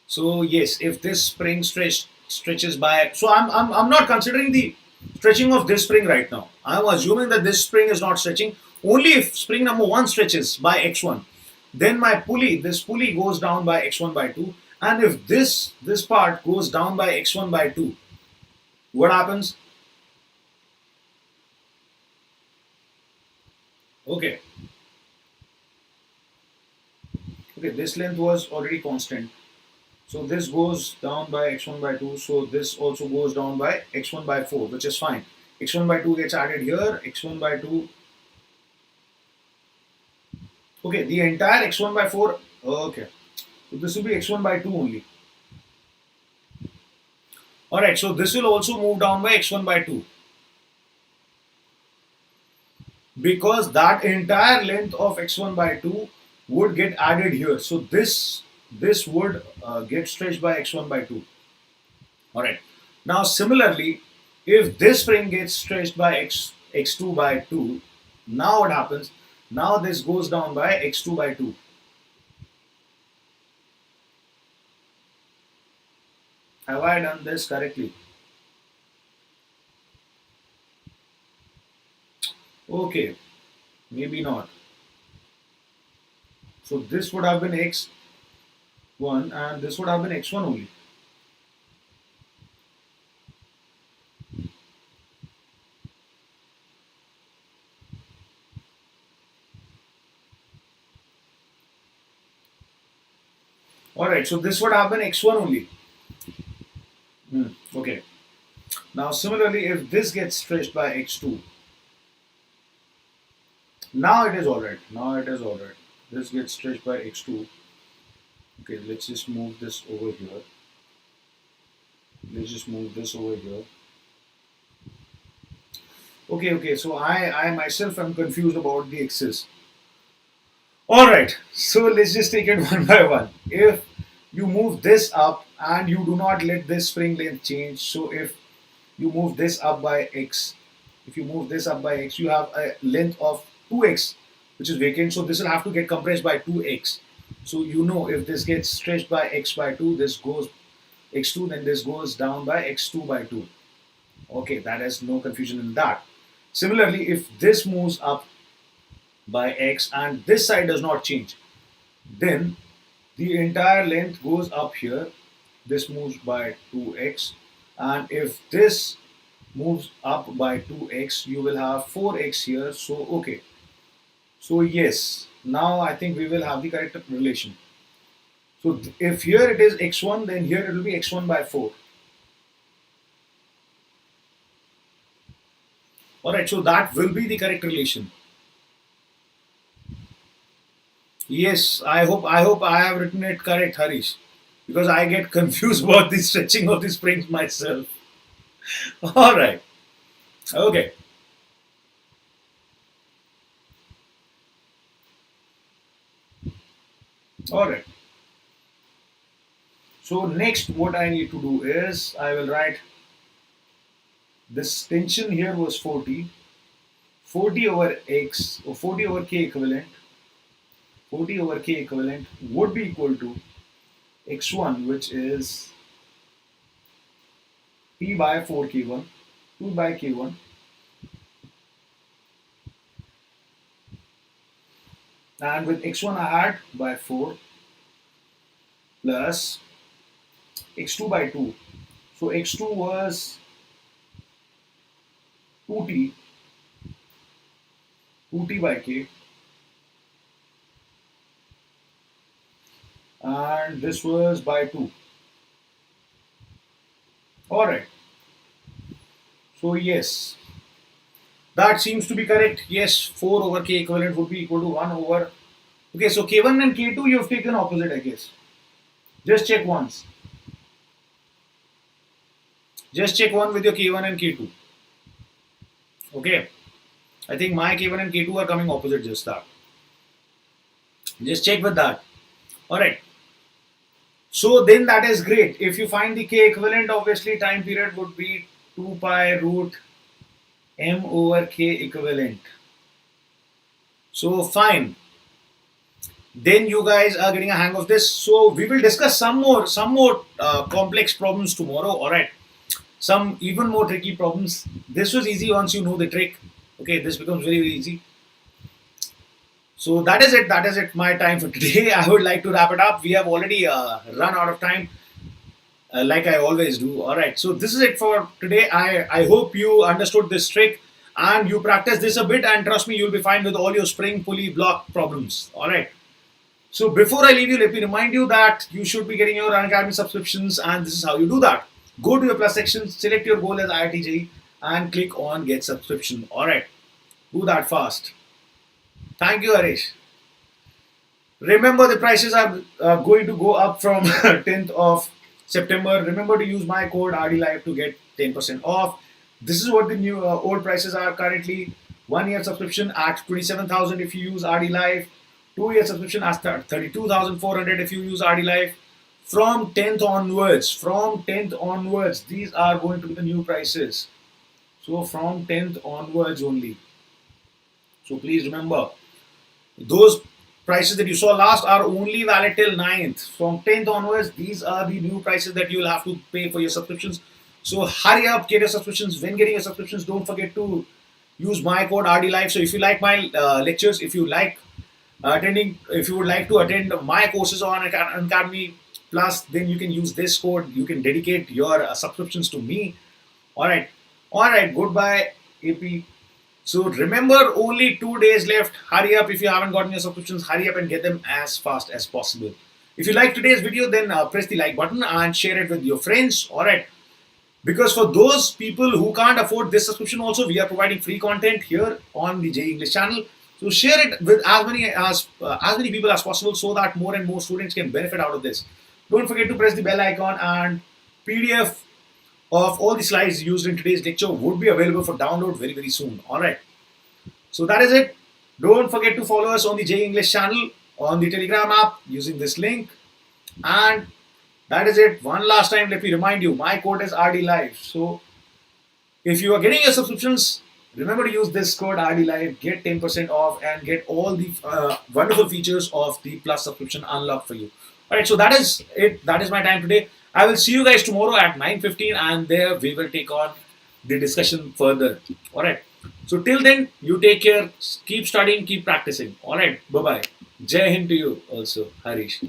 So yes, if this spring stretches by, so I'm not considering the stretching of this spring right now. I'm assuming that this spring is not stretching. Only if spring number 1 stretches by x1, then this pulley goes down by x1 by 2. And if this part goes down by x1 by 2, what happens? Okay. Okay, this length was already constant. So this goes down by x1 by 2. So this also goes down by x1 by 4, which is fine. x1 by 2 gets added here. x1 by 2. Okay, the entire x1 by 4. Okay. So this will be x1 by 2 only. Alright, so this will also move down by x1 by 2. Because that entire length of x1 by 2 would get added here. So this would get stretched by x1 by 2. Alright. Now similarly, if this spring gets stretched by x2 by 2, now what happens? Now this goes down by x2 by 2. Have I done this correctly? Okay, maybe not. So this would have been x1 and this would have been x1 only. Alright, so this would have been x1 only. Okay. Now similarly, if this gets stretched by x2, now it is alright. Now it is alright. This gets stretched by x2. Okay, let's just move this over here. Let's just move this over here. Okay, so I myself am confused about the x's. Alright, so let's just take it one by one. If you move this up and you do not let this spring length change, so if you move this up by x, if you move this up by x, you have a length of 2x, which is vacant, so this will have to get compressed by 2x. So you know if this gets stretched by x by 2, this goes x2, then this goes down by x2 by 2. Okay, that is no confusion in that. Similarly, if this moves up by x and this side does not change, then the entire length goes up here. This moves by 2x, and if this moves up by 2x, you will have 4x here. So okay, so yes, now I think we will have the correct relation. So if here it is x1, then here it will be x1 by 4. Alright, so that will be the correct relation. Yes, I hope I have written it correct, Harish, because I get confused about the stretching of the springs myself. Alright, okay. Alright. So next what I need to do is I will write this tension here was 40, 40 over x or 40 over k equivalent, 40 over k equivalent would be equal to x1, which is p by 4k1, 2 by k1, and with x1 I had by 4 plus x2 by 2. So x2 was 2t, 2t by k, and this was by 2. Alright, so yes, that seems to be correct. Yes, 4 over k equivalent would be equal to 1 over. Okay, so k1 and k2 you have taken opposite, I guess. Just check once. Just check one with your k1 and k2. Okay, I think my k1 and k2 are coming opposite, just that. Just check with that. Alright. So then that is great. If you find the k equivalent, obviously time period would be 2 pi root m over k equivalent. So fine. Then you guys are getting a hang of this. So we will discuss some more complex problems tomorrow. Alright. Some even more tricky problems. This was easy once you know the trick. Okay, this becomes very, very easy. So that is it. That is it. My time for today. I would like to wrap it up. We have already run out of time, like I always do. All right. So this is it for today. I hope you understood this trick and you practice this a bit. And trust me, you'll be fine with all your spring pulley block problems. All right. So before I leave you, let me remind you that you should be getting your Unacademy subscriptions, and this is how you do that. Go to your plus section, select your goal as IIT JEE, and click on get subscription. All right. Do that fast. Thank you, Harish. Remember, the prices are going to go up from 10th of September. Remember to use my code RDLive to get 10% off. This is what the new old prices are currently. 1 year subscription at 27,000 if you use RDLive. 2 year subscription at 32,400 if you use RDLive. From 10th onwards, these are going to be the new prices. So from 10th onwards only. So please remember, those prices that you saw last are only valid till 9th. From 10th onwards, these are the new prices that you will have to pay for your subscriptions. So hurry up, get your subscriptions. When getting your subscriptions, don't forget to use my code RDLive. So if you like my lectures, if you like if you would like to attend my courses on Academy Plus, then you can use this code. You can dedicate your subscriptions to me. All right, goodbye, AP. So remember, only 2 days left. Hurry up. If you haven't gotten your subscriptions, hurry up and get them as fast as possible. If you like today's video, then press the like button and share it with your friends. All right. Because for those people who can't afford this subscription also, we are providing free content here on the JEE English channel. So share it with as many people as possible so that more and more students can benefit out of this. Don't forget to press the bell icon, and PDF of all the slides used in today's lecture would be available for download very, very soon. Alright. So that is it. Don't forget to follow us on the JEE English channel on the Telegram app using this link. And that is it. One last time, let me remind you, my code is RDLive. So if you are getting your subscriptions, remember to use this code RDLive, get 10% off and get all the wonderful features of the Plus subscription unlocked for you. Alright, so that is it. That is my time today. I will see you guys tomorrow at 9:15, and there we will take on the discussion further. Alright. So till then, you take care, keep studying, keep practicing. All right, bye bye. Jai Hind to you also, Harish.